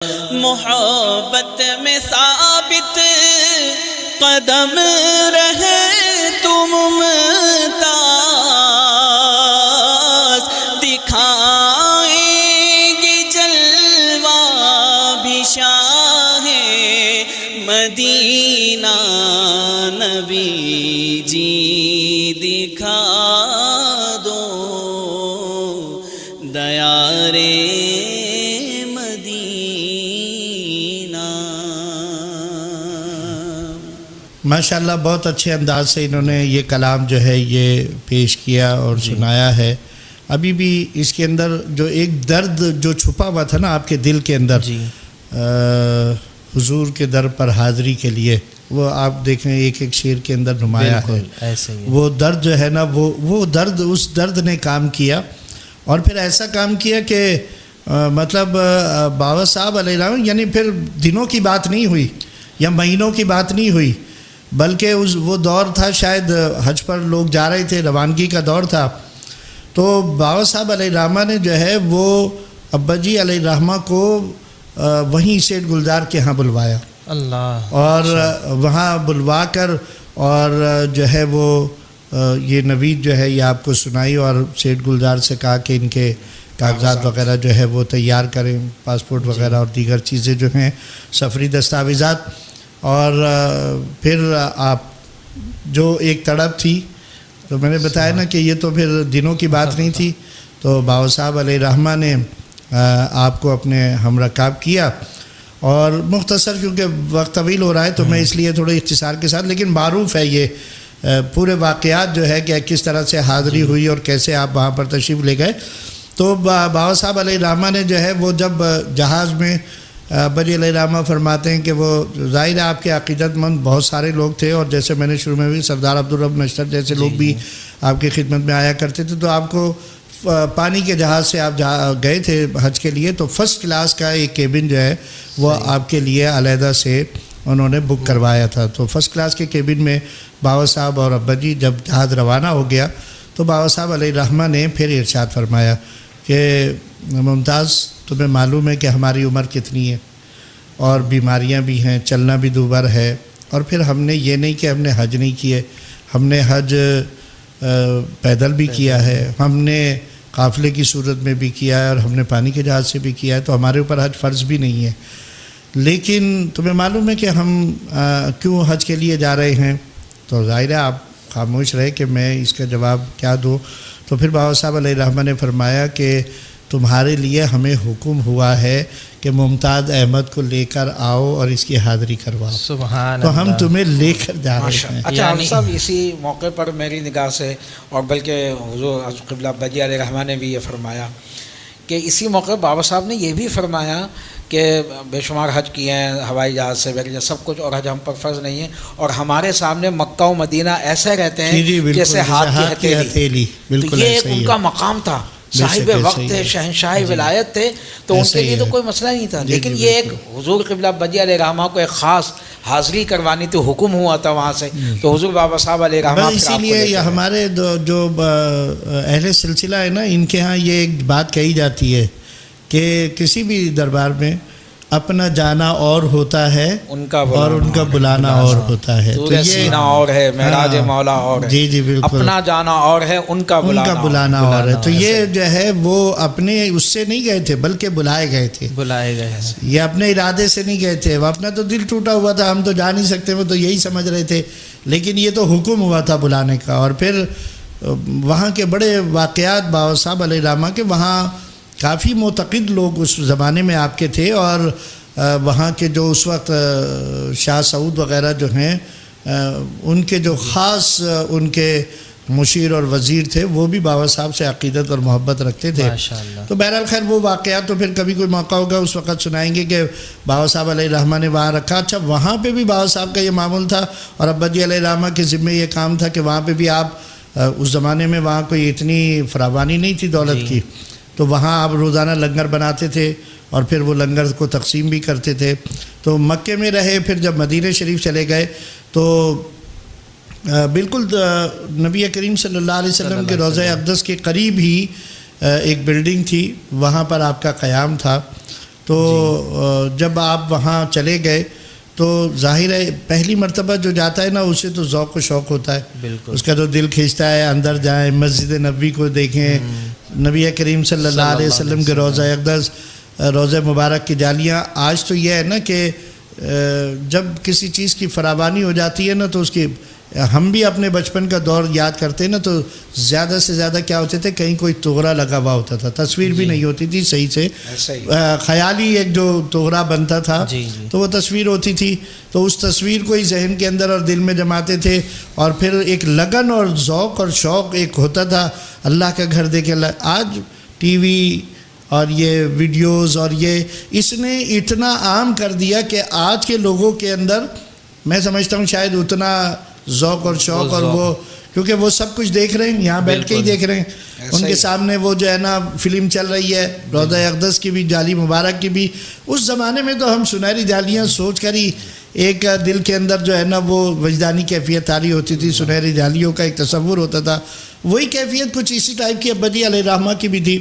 محبت میں ثابت قدم رہے تم ممتاز، دکھائیں گے جلوہ بھی شاہ مدینہ، نبی جی دکھا دو دیار ماشاءاللہ بہت اچھے انداز سے انہوں نے یہ کلام جو ہے یہ پیش کیا اور سنایا ہے۔ ابھی بھی اس کے اندر جو ایک درد جو چھپا ہوا تھا نا آپ کے دل کے اندر، حضور کے در پر حاضری کے لیے، وہ آپ دیکھیں ایک ایک شعر کے اندر نمایاں ہے۔ وہ درد جو ہے نا وہ درد، اس درد نے کام کیا، اور پھر ایسا کام کیا کہ مطلب باوا صاحب علیہ السلام، یعنی پھر دنوں کی بات نہیں ہوئی یا مہینوں کی بات نہیں ہوئی، بلکہ وہ دور تھا شاید حج پر لوگ جا رہے تھے، روانگی کا دور تھا، تو باوا صاحب علیہ الرحمہ نے جو ہے وہ ابا جی علیہ الرحمہ کو وہیں سیٹھ گلزار کے ہاں بلوایا، اللہ، اور وہاں بلوا کر اور جو ہے وہ یہ نوید جو ہے یہ آپ کو سنائی، اور سیٹھ گلزار سے کہا کہ ان کے کاغذات وغیرہ جو ہے وہ تیار کریں، پاسپورٹ وغیرہ اور دیگر چیزیں جو ہیں سفری دستاویزات، اور پھر آپ جو ایک تڑپ تھی، تو میں نے بتایا نا کہ یہ تو پھر دنوں کی بات نہیں تھی، تو باوا صاحب علیہ الرحمہ نے آپ کو اپنے ہم رکاب کیا، اور مختصر کیونکہ وقت طویل ہو رہا ہے تو میں اس لیے تھوڑے اختصار کے ساتھ، لیکن معروف ہے یہ پورے واقعات جو ہے کہ کس طرح سے حاضری ہوئی اور کیسے آپ وہاں پر تشریف لے گئے۔ تو باوا صاحب علیہ الرحمہ نے جو ہے وہ جب جہاز میں ابا جی علیہ الرحمہ فرماتے ہیں کہ وہ ظاہر ہے آپ کے عقیدت مند بہت سارے لوگ تھے، اور جیسے میں نے شروع میں بھی سردار عبدالرب نشتر جیسے لوگ بھی آپ کی خدمت میں آیا کرتے تھے، تو آپ کو پانی کے جہاز سے آپ گئے تھے حج کے لیے، تو فرسٹ کلاس کا ایک کیبن جو ہے وہ آپ کے لیے علیحدہ سے انہوں نے بک کروایا تھا، تو فرسٹ کلاس کے کیبن میں باوا صاحب اور ابا جی جب جہاز روانہ ہو گیا تو باوا صاحب علیہ الرحمہ نے پھر ارشاد فرمایا کہ ممتاز تمہیں معلوم ہے کہ ہماری عمر کتنی ہے اور بیماریاں بھی ہیں، چلنا بھی دوبر ہے، اور پھر ہم نے یہ نہیں کہ ہم نے حج نہیں کیے، ہم نے حج پیدل بھی کیا ہے، ہم نے قافلے کی صورت میں بھی کیا ہے، اور ہم نے پانی کے جہاز سے بھی کیا ہے، تو ہمارے اوپر حج فرض بھی نہیں ہے، لیکن تمہیں معلوم ہے کہ ہم کیوں حج کے لیے جا رہے ہیں؟ تو ظاہر ہے آپ خاموش رہے کہ میں اس کا جواب کیا دوں، تو پھر باوا صاحب علیہ الرحمہ نے فرمایا کہ تمہارے لیے ہمیں حکم ہوا ہے کہ ممتاز احمد کو لے کر آؤ اور اس کی حاضری کرواؤ، سبحان تو ہم تمہیں لے کر جا رہے ہیں۔ اچھا حافظ صاحب، اسی موقع پر میری نگاہ سے، اور بلکہ حضور قبلہ ابا جی علیہ الرحمہ نے بھی یہ فرمایا کہ اسی موقع بابا صاحب نے یہ بھی فرمایا کہ بے شمار حج کیے ہیں ہوائی جہاز سے وغیرہ سب کچھ، اور حج ہم پر فرض نہیں ہے، اور ہمارے سامنے مکہ و مدینہ ایسے رہتے ہیں جیسے ہاتھ کی ہتھیلی، تو یہ ایک ان کا مقام تھا، صاحب وقت تھے، شہنشاہ ولایت تھے، تو ان کے لیے تو کوئی مسئلہ نہیں تھا، لیکن یہ ایک حضور قبلہ ابا جی علیہ الرحمہ کو ایک خاص حاضری کروانی تھی، حکم ہوا تھا وہاں سے، تو حضور بابا صاحب علیہ الرحمہ اسی لیے یہ ہمارے جو اہل سلسلہ ہے نا، ان کے ہاں یہ ایک بات کہی جاتی ہے کہ کسی بھی دربار میں اپنا جانا اور ہوتا ہے اور ان کا بلانا اور ہوتا ہے، تو یہ سینہ اور ہے، معراج مولا اور ہے، جی جی بالکل، اپنا جانا اور ہے، ان کا بلانا اور ہے، تو یہ جو ہے وہ اپنے اس سے نہیں گئے تھے بلکہ بلائے گئے تھے، یہ اپنے ارادے سے نہیں گئے تھے، وہ اپنا تو دل ٹوٹا ہوا تھا، ہم تو جا نہیں سکتے، وہ تو یہی سمجھ رہے تھے، لیکن یہ تو حکم ہوا تھا بلانے کا۔ اور پھر وہاں کے بڑے واقعات باوا صاحب علیہ الرحمہ کے، وہاں کافی معتقد لوگ اس زمانے میں آپ کے تھے، اور وہاں کے جو اس وقت شاہ سعود وغیرہ جو ہیں ان کے جو خاص ان کے مشیر اور وزیر تھے وہ بھی باوا صاحب سے عقیدت اور محبت رکھتے تھے، تو بہرحال خیر وہ واقعات تو پھر کبھی کوئی موقع ہوگا اس وقت سنائیں گے کہ باوا صاحب علیہ الرحمہ نے وہاں رکھا۔ اچھا وہاں پہ بھی باوا صاحب کا یہ معمول تھا، اور ابا جی علیہ الرحمہ کے ذمے یہ کام تھا کہ وہاں پہ بھی آپ اس زمانے میں وہاں کوئی اتنی فراوانی نہیں تھی دولت کی، تو وہاں آپ روزانہ لنگر بناتے تھے اور پھر وہ لنگر کو تقسیم بھی کرتے تھے، تو مکے میں رہے، پھر جب مدینہ شریف چلے گئے تو بالکل نبی کریم صلی اللہ علیہ وسلم کے روضہ اقدس کے قریب ہی ایک بلڈنگ تھی، وہاں پر آپ کا قیام تھا، تو جب آپ وہاں چلے گئے تو ظاہر ہے پہلی مرتبہ جو جاتا ہے نا اسے تو ذوق و شوق ہوتا ہے, بالکل اس کا تو دل کھینچتا ہے اندر جائیں, مسجد نبوی کو دیکھیں, نبی کریم صلی اللہ علیہ وسلم کے روضہ اقدس, روضہ مبارک کی جالیاں. آج تو یہ ہے نا کہ جب کسی چیز کی فراوانی ہو جاتی ہے نا تو اس کی, ہم بھی اپنے بچپن کا دور یاد کرتے ہیں نا تو زیادہ سے زیادہ کیا ہوتے تھے, کہیں کوئی توغرا لگا ہوا ہوتا تھا, تصویر بھی نہیں ہوتی تھی صحیح سے, خیالی ایک جو توغرا بنتا تھا تو وہ تصویر ہوتی تھی, تو اس تصویر کو ہی ذہن کے اندر اور دل میں جماتے تھے, اور پھر ایک لگن اور ذوق اور شوق ایک ہوتا تھا اللہ کا گھر دیکھے. آج ٹی وی اور یہ ویڈیوز اور یہ اس نے اتنا عام کر دیا کہ آج کے لوگوں کے اندر میں سمجھتا ہوں شاید اتنا ذوق اور شوق اور وہ, کیونکہ وہ سب کچھ دیکھ رہے ہیں, یہاں بیٹھ کے ہی دیکھ رہے ہیں, ان کے سامنے وہ جو ہے نا فلم چل رہی ہے روضہ اقدس کی بھی, جالی مبارک کی بھی. اس زمانے میں تو ہم سنہری جالیاں سوچ کر ہی ایک دل کے اندر جو ہے نا وہ وجدانی کیفیت تاری ہوتی تھی, سنہری جالیوں کا ایک تصور ہوتا تھا. وہی کیفیت کچھ اسی ٹائپ کی ابا جی علیہ الرحمہ کی بھی تھی.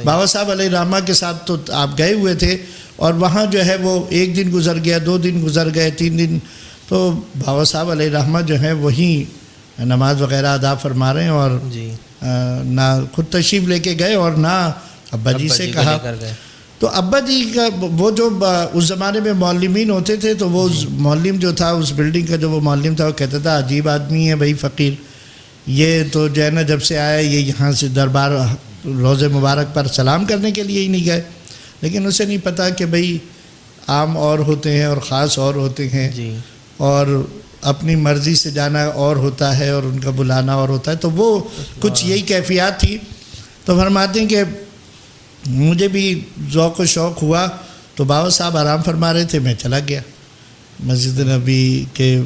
بابا صاحب علیہ الرحمہ کے ساتھ تو آپ گئے ہوئے تھے, اور وہاں جو ہے وہ 1 دن گزر گیا, 2 دن گزر گئے, 3 دن, تو بابا صاحب علیہ الرحمہ جو ہے وہی نماز وغیرہ ادا فرما رہے ہیں, اور نہ خود تشریف لے کے گئے اور نہ ابا جی سے کہا. تو ابا جی کا وہ جو اس زمانے میں معلمین ہوتے تھے, تو وہ معلم جو تھا اس بلڈنگ کا جو وہ معلم تھا وہ کہتا تھا عجیب آدمی ہے بھائی فقیر, یہ تو جو ہے نا جب سے آیا یہ یہاں سے دربار روضہ مبارک پر سلام کرنے کے لیے ہی نہیں گئے. لیکن اسے نہیں پتا کہ بھئی عام اور ہوتے ہیں اور خاص اور ہوتے ہیں, اور اپنی مرضی سے جانا اور ہوتا ہے اور ان کا بلانا اور ہوتا ہے. تو وہ کچھ یہی کیفیات تھی. تو فرماتے ہیں کہ مجھے بھی ذوق و شوق ہوا, تو بابا صاحب آرام فرما رہے تھے, میں چلا گیا مسجد نبی کے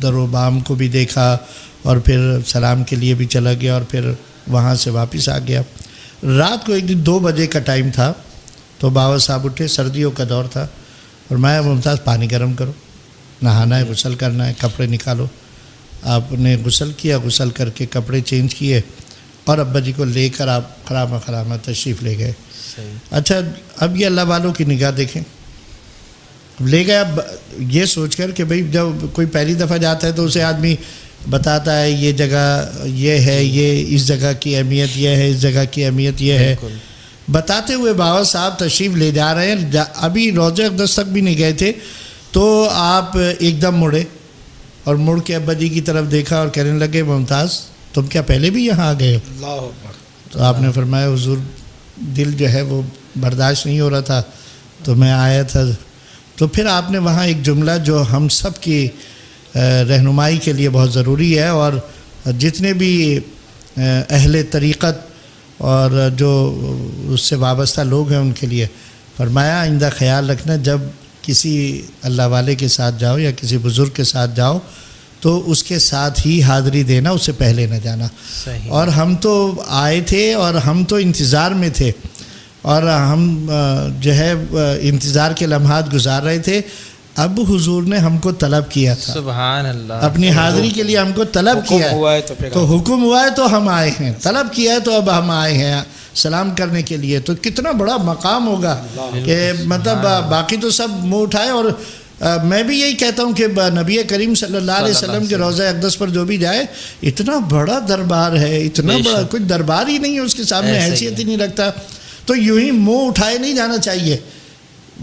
در و بام کو بھی دیکھا, اور پھر سلام کے لیے بھی چلا گیا, اور پھر وہاں سے واپس آ گیا. رات کو ایک دن 2 بجے کا ٹائم تھا, تو بابا صاحب اٹھے, سردیوں کا دور تھا, اور میں ممتاز پانی گرم کرو, نہانا ہے, غسل کرنا ہے, کپڑے نکالو. آپ نے غسل کیا, غسل کر کے کپڑے چینج کیے, اور ابا جی کو لے کر آپ خرامہ تشریف لے گئے. اچھا اب یہ اللہ والوں کی نگاہ دیکھیں, لے گئے اب یہ سوچ کر کہ بھئی جب کوئی پہلی دفعہ جاتا ہے تو اسے آدمی بتاتا ہے یہ جگہ یہ ہے, یہ اس جگہ کی اہمیت یہ ہے, اس جگہ کی اہمیت یہ ہے. بتاتے ہوئے بابا صاحب تشریف لے جا رہے ہیں, ابھی روضہ اقدس تک بھی نہیں گئے تھے, تو آپ ایک دم مڑے, اور مڑ کے ابا جی کی طرف دیکھا اور کہنے لگے ممتاز تم کیا پہلے بھی یہاں آ گئے ہو؟ اللہ اکبر. تو آپ نے فرمایا حضور دل جو ہے وہ برداشت نہیں ہو رہا تھا تو میں آیا تھا. تو پھر آپ نے وہاں ایک جملہ جو ہم سب کی رہنمائی کے لیے بہت ضروری ہے, اور جتنے بھی اہل طریقت اور جو اس سے وابستہ لوگ ہیں ان کے لیے فرمایا آئندہ خیال رکھنا جب کسی اللہ والے کے ساتھ جاؤ یا کسی بزرگ کے ساتھ جاؤ تو اس کے ساتھ ہی حاضری دینا, اس سے پہلے نہ جانا. اور ہم تو آئے تھے اور ہم تو انتظار میں تھے, اور ہم جو ہے انتظار کے لمحات گزار رہے تھے. اب حضور نے ہم کو طلب کیا تھا, سبحان اللہ, اپنی حاضری کے لیے ہم کو طلب کیا ہے, تو حکم ہوا ہے تو ہم آئے ہیں, طلب کیا ہے تو اب ہم آئے ہیں سلام کرنے کے لیے. تو کتنا بڑا مقام ہوگا کہ مطلب باقی تو سب منہ اٹھائے. اور میں بھی یہی کہتا ہوں کہ نبی کریم صلی اللہ علیہ وسلم کے روضہ اقدس پر جو بھی جائے, اتنا بڑا دربار ہے, اتنا بڑا کوئی دربار ہی نہیں ہے اس کے سامنے, حیثیت ہی نہیں رکھتا. تو یوں ہی منہ اٹھائے نہیں جانا چاہیے.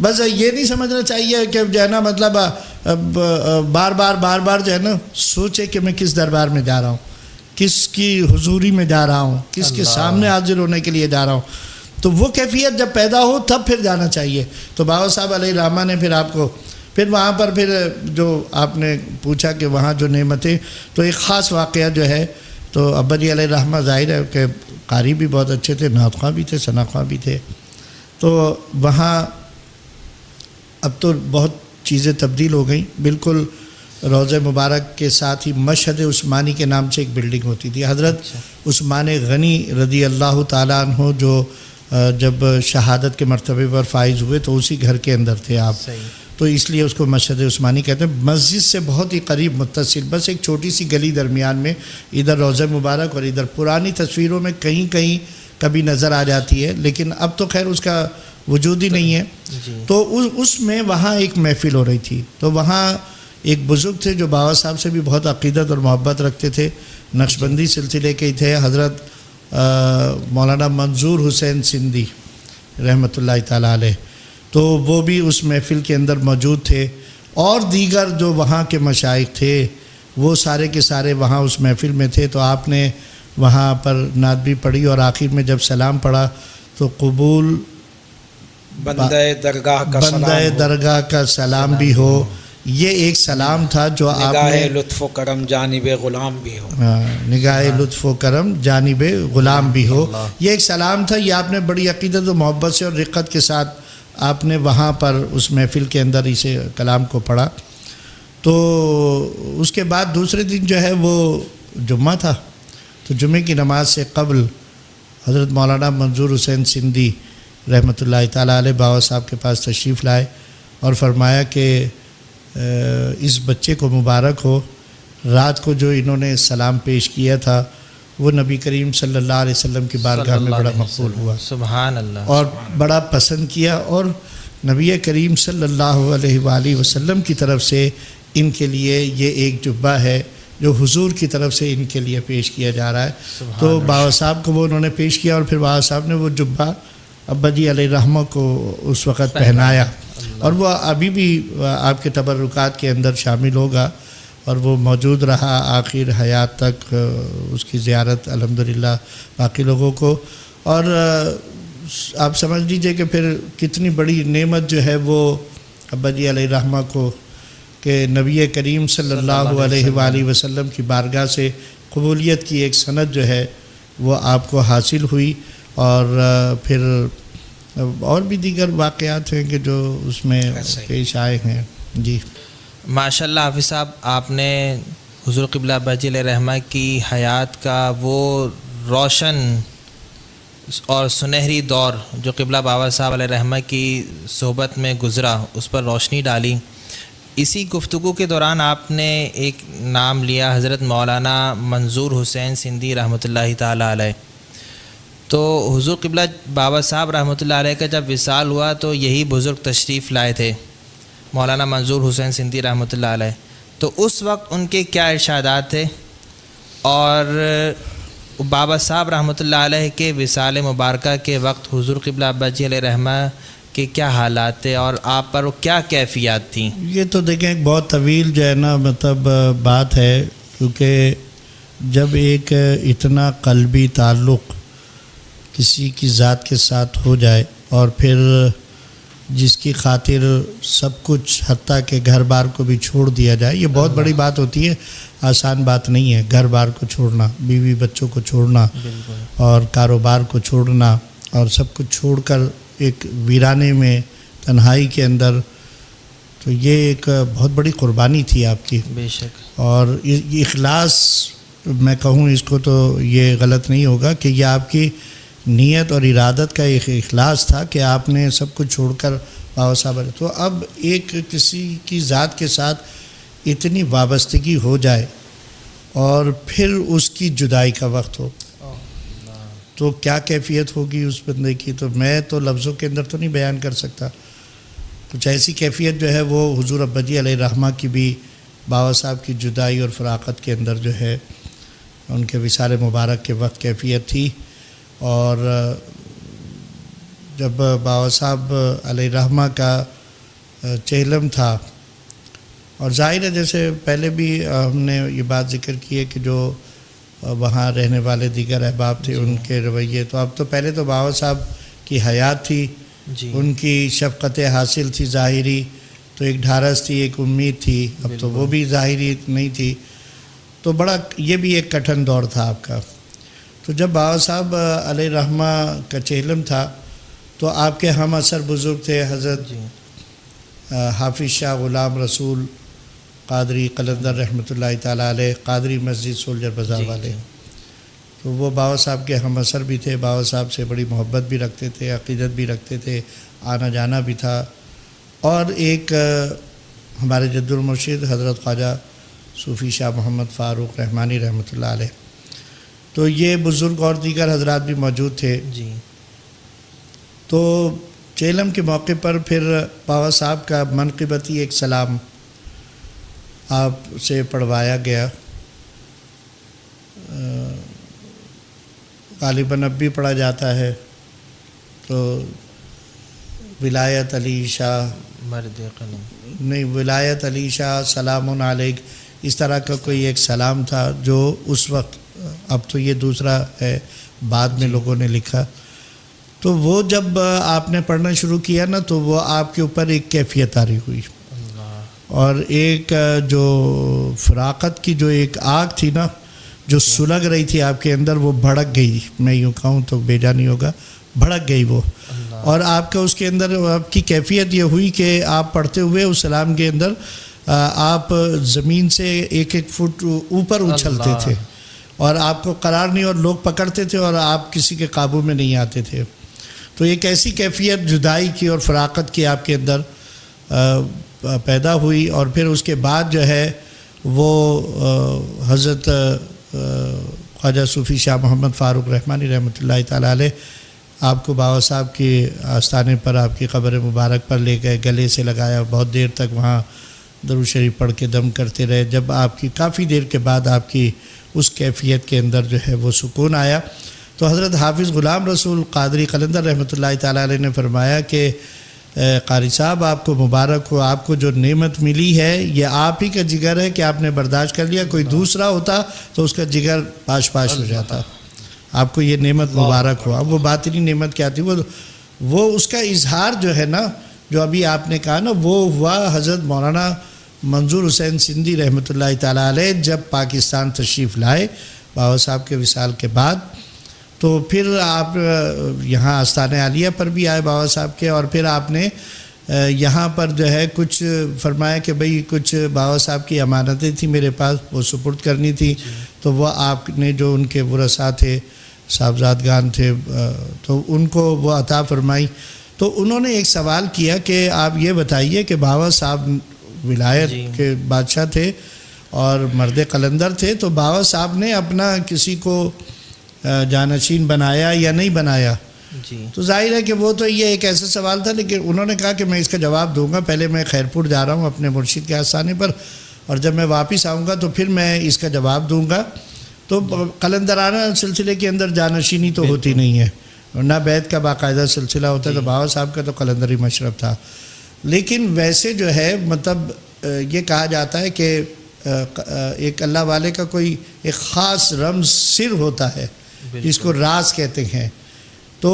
بس یہ نہیں سمجھنا چاہیے کہ جو ہے نا مطلب بار بار جو ہے نا سوچے کہ میں کس دربار میں جا رہا ہوں, کس کی حضوری میں جا رہا ہوں, کس کے سامنے حاضر ہونے کے لیے جا رہا ہوں. تو وہ کیفیت جب پیدا ہو تب پھر جانا چاہیے. تو بابا صاحب علیہ الرحمہ نے پھر آپ کو پھر وہاں پر پھر جو آپ نے پوچھا کہ وہاں جو نعمتیں, تو ایک خاص واقعہ جو ہے, تو ابا جی علیہ الرحمہ ظاہر ہے کہ قاری بھی بہت اچھے تھے, نعت خواں بھی تھے, ثنا خواں بھی تھے. تو وہاں اب تو بہت چیزیں تبدیل ہو گئیں. بالکل روضہ مبارک کے ساتھ ہی مشہد عثمانی کے نام سے ایک بلڈنگ ہوتی تھی. حضرت عثمان غنی رضی اللہ تعالیٰ عنہ جو جب شہادت کے مرتبے پر فائز ہوئے تو اسی گھر کے اندر تھے آپ, تو اس لیے اس کو مشہد عثمانی کہتے ہیں. مسجد سے بہت ہی قریب متصل, بس ایک چھوٹی سی گلی درمیان میں, ادھر روضہ مبارک اور ادھر. پرانی تصویروں میں کہیں کہیں کبھی نظر آ جاتی ہے, لیکن اب تو خیر اس کا وجود ہی نہیں ہے. تو اس میں وہاں ایک محفل ہو رہی تھی. تو وہاں ایک بزرگ تھے جو بابا صاحب سے بھی بہت عقیدت اور محبت رکھتے تھے, نقشبندی سلسلے کے تھے, حضرت مولانا منظور حسین سندھی رحمۃ اللہ تعالیٰ علیہ. تو وہ بھی اس محفل کے اندر موجود تھے, اور دیگر جو وہاں کے مشائخ تھے وہ سارے کے سارے وہاں اس محفل میں تھے. تو آپ نے وہاں پر نعت بھی پڑھی, اور آخر میں جب سلام پڑھا تو قبول بندہ درگاہ کا سلام بھی ہو. یہ ایک سلام تھا جو آپ نے نگاہ لطف و کرم جانب غلام بھی ہو. نگاہ لطف و کرم جانب غلام بھی ہو. یہ ایک سلام تھا. یہ آپ نے بڑی عقیدت و محبت سے اور رقت کے ساتھ آپ نے وہاں پر اس محفل کے اندر اسے کلام کو پڑھا. تو اس کے بعد دوسرے دن جو ہے وہ جمعہ تھا. تو جمعے کی نماز سے قبل حضرت مولانا منظور حسین سندھی رحمۃ اللہ تعالیٰ علیہ بابا صاحب کے پاس تشریف لائے اور فرمایا کہ اس بچے کو مبارک ہو, رات کو جو انہوں نے سلام پیش کیا تھا وہ نبی کریم صلی اللہ علیہ وسلم کی بارگاہ میں بڑا مقبول ہوا. سبحان اللہ. اور بڑا پسند کیا, اور نبی کریم صلی اللہ علیہ وآلہ وسلم کی طرف سے ان کے لیے یہ ایک جبہ ہے جو حضور کی طرف سے ان کے لیے پیش کیا جا رہا ہے. تو بابا صاحب کو وہ انہوں نے پیش کیا, اور پھر بابا صاحب نے وہ جبہ ابا جی علیہ رحمہ کو اس وقت پہنایا, اور وہ ابھی بھی آپ کے تبرکات کے اندر شامل ہوگا, اور وہ موجود رہا آخر حیات تک. اس کی زیارت الحمدللہ باقی لوگوں کو. اور آپ سمجھ لیجئے کہ پھر کتنی بڑی نعمت جو ہے وہ ابا جی علیہ رحمہ کو, کہ نبی کریم صلی اللہ علیہ وآلہ وسلم کی بارگاہ سے قبولیت کی ایک سند جو ہے وہ آپ کو حاصل ہوئی. اور پھر اور بھی دیگر واقعات ہیں کہ جو اس میں پیش آئے ہیں. جی ماشاءاللہ حافظ صاحب, آپ نے حضور قبلہ ابا جی علیہ رحمہ کی حیات کا وہ روشن اور سنہری دور جو قبلہ بابا صاحب علیہ رحمہ کی صحبت میں گزرا اس پر روشنی ڈالی. اسی گفتگو کے دوران آپ نے ایک نام لیا حضرت مولانا منظور حسین سندھی رحمۃ اللہ تعالیٰ علیہ. تو حضور قبلہ بابا صاحب رحمۃ اللہ علیہ کا جب وصال ہوا تو یہی بزرگ تشریف لائے تھے, مولانا منظور حسین سندھی رحمۃ اللہ علیہ. تو اس وقت ان کے کیا ارشادات تھے, اور بابا صاحب رحمۃ اللہ علیہ کے وصال مبارکہ کے وقت حضور قبلہ ابا جی علیہ رحمہ کے کیا حالات تھے, اور آپ پر کیا کیفیات تھیں؟ یہ تو دیکھیں ایک بہت طویل جو ہے نا مطلب بات ہے, کیونکہ جب ایک اتنا قلبی تعلق کسی کی ذات کے ساتھ ہو جائے, اور پھر جس کی خاطر سب کچھ حتیٰ کہ گھر بار کو بھی چھوڑ دیا جائے, یہ بہت بڑی بات ہوتی ہے, آسان بات نہیں ہے. گھر بار کو چھوڑنا, بیوی بچوں کو چھوڑنا, اور کاروبار کو چھوڑنا, اور سب کچھ چھوڑ کر ایک ویرانے میں تنہائی کے اندر, تو یہ ایک بہت بڑی قربانی تھی آپ کی. بے شک. اور یہ اخلاص میں کہوں اس کو تو یہ غلط نہیں ہوگا کہ یہ آپ کی نیت اور ارادت کا ایک اخلاص تھا کہ آپ نے سب کچھ چھوڑ کر بابا صاحب. تو اب ایک کسی کی ذات کے ساتھ اتنی وابستگی ہو جائے اور پھر اس کی جدائی کا وقت ہو, تو کیا کیفیت ہوگی اس بندے کی, تو میں تو لفظوں کے اندر تو نہیں بیان کر سکتا. کچھ ایسی کیفیت جو ہے وہ حضور ابا جی علیہ رحمہ کی بھی بابا صاحب کی جدائی اور فراقت کے اندر جو ہے ان کے وصال مبارک کے وقت کیفیت تھی. اور جب بابا صاحب علیہ رحمہ کا چہلم تھا, اور ظاہر ہے جیسے پہلے بھی ہم نے یہ بات ذکر کی ہے کہ جو وہاں رہنے والے دیگر احباب تھے ان کے رویے, تو اب تو پہلے تو بابا صاحب کی حیات تھی, ان کی شفقت حاصل تھی ظاہری, تو ایک ڈھارس تھی, ایک امید تھی, اب تو وہ بھی ظاہری نہیں تھی. تو بڑا یہ بھی ایک کٹھن دور تھا آپ کا. تو جب بابا صاحب علیہ رحمہ کا چہلم تھا تو آپ کے ہم اثر بزرگ تھے حضرت حافظ شاہ غلام رسول قادری قلندر رحمۃ اللہ تعالیٰ علیہ, قادری مسجد سولجر بازار والے. تو وہ بابا صاحب کے ہم اثر بھی تھے, بابا صاحب سے بڑی محبت بھی رکھتے تھے, عقیدت بھی رکھتے تھے, آنا جانا بھی تھا. اور ایک ہمارے جد المرشد حضرت خواجہ صوفی شاہ محمد فاروق رحمانی رحمۃ اللہ علیہ, تو یہ بزرگ اور دیگر حضرات بھی موجود تھے. جی. تو چہلم کے موقع پر پھر بابا صاحب کا منقبتی ایک سلام آپ سے پڑھوایا گیا، غالباً اب بھی پڑھا جاتا ہے، تو ولایت علی شاہ مرد قلم نہیں، ولایت علی شاہ سلام علیک، اس طرح کا کوئی ایک سلام تھا جو اس وقت، اب تو یہ دوسرا ہے بعد میں لوگوں نے لکھا، تو وہ جب آپ نے پڑھنا شروع کیا نا تو وہ آپ کے اوپر ایک کیفیت طاری ہوئی، اور ایک جو فراقت کی جو ایک آگ تھی نا جو سلگ رہی تھی آپ کے اندر، وہ بھڑک گئی، میں یوں کہوں تو بیجا نہیں ہوگا، بھڑک گئی وہ، اور آپ کا اس کے اندر آپ کی کیفیت یہ ہوئی کہ آپ پڑھتے ہوئے اس سلام کے اندر آپ زمین سے ایک ایک فٹ اوپر اچھلتے تھے، اور آپ کو قرار نہیں، اور لوگ پکڑتے تھے اور آپ کسی کے قابو میں نہیں آتے تھے، تو ایک ایسی کیفیت جدائی کی اور فراقت کی آپ کے اندر پیدا ہوئی، اور پھر اس کے بعد جو ہے وہ حضرت خواجہ صوفی شاہ محمد فاروق رحمانی رحمۃ اللہ تعالیٰ علیہ آپ کو بابا صاحب کے آستانے پر آپ کی قبر مبارک پر لے گئے، گلے سے لگایا، بہت دیر تک وہاں درود شریف پڑھ کے دم کرتے رہے، جب آپ کی کافی دیر کے بعد آپ کی اس کیفیت کے اندر جو ہے وہ سکون آیا، تو حضرت حافظ غلام رسول قادری قلندر رحمۃ اللہ تعالیٰ علیہ نے فرمایا کہ قاری صاحب آپ کو مبارک ہو، آپ کو جو نعمت ملی ہے یہ آپ ہی کا جگر ہے کہ آپ نے برداشت کر لیا، کوئی دوسرا ہوتا تو اس کا جگر پاش پاش ہو جاتا، آپ کو یہ نعمت مبارک ہو۔ اب وہ باطنی نعمت کیا تھی، وہ اس کا اظہار جو ہے نا، جو ابھی آپ نے کہا نا، وہ ہوا حضرت مولانا منظور حسین سندھی رحمۃ اللہ تعالیٰ علیہ جب پاکستان تشریف لائے بابا صاحب کے وصال کے بعد، تو پھر آپ یہاں آستانِ عالیہ پر بھی آئے بابا صاحب کے، اور پھر آپ نے یہاں پر جو ہے کچھ فرمایا کہ بھئی کچھ بابا صاحب کی امانتیں تھیں میرے پاس، وہ سپرد کرنی تھی، تو وہ آپ نے جو ان کے ورثاء تھے، صاحبزادگان تھے، تو ان کو وہ عطا فرمائی۔ تو انہوں نے ایک سوال کیا کہ آپ یہ بتائیے کہ بابا صاحب ولایت کے بادشاہ تھے اور مرد قلندر تھے، تو بابا صاحب نے اپنا کسی کو جانشین بنایا یا نہیں بنایا؟ تو ظاہر ہے کہ وہ تو یہ ایک ایسا سوال تھا، لیکن انہوں نے کہا کہ میں اس کا جواب دوں گا، پہلے میں خیرپور جا رہا ہوں اپنے مرشد کے آستانے پر، اور جب میں واپس آؤں گا تو پھر میں اس کا جواب دوں گا۔ تو قلندرانہ سلسلے کے اندر جانشینی تو ہوتی نہیں ہے، نہ بیت کا باقاعدہ سلسلہ ہوتا ہے، تو بابا صاحب کا تو قلندری مشرب تھا، لیکن ویسے جو ہے مطلب یہ کہا جاتا ہے کہ ایک اللہ والے کا کوئی ایک خاص رمز سر ہوتا ہے جس کو راز کہتے ہیں۔ تو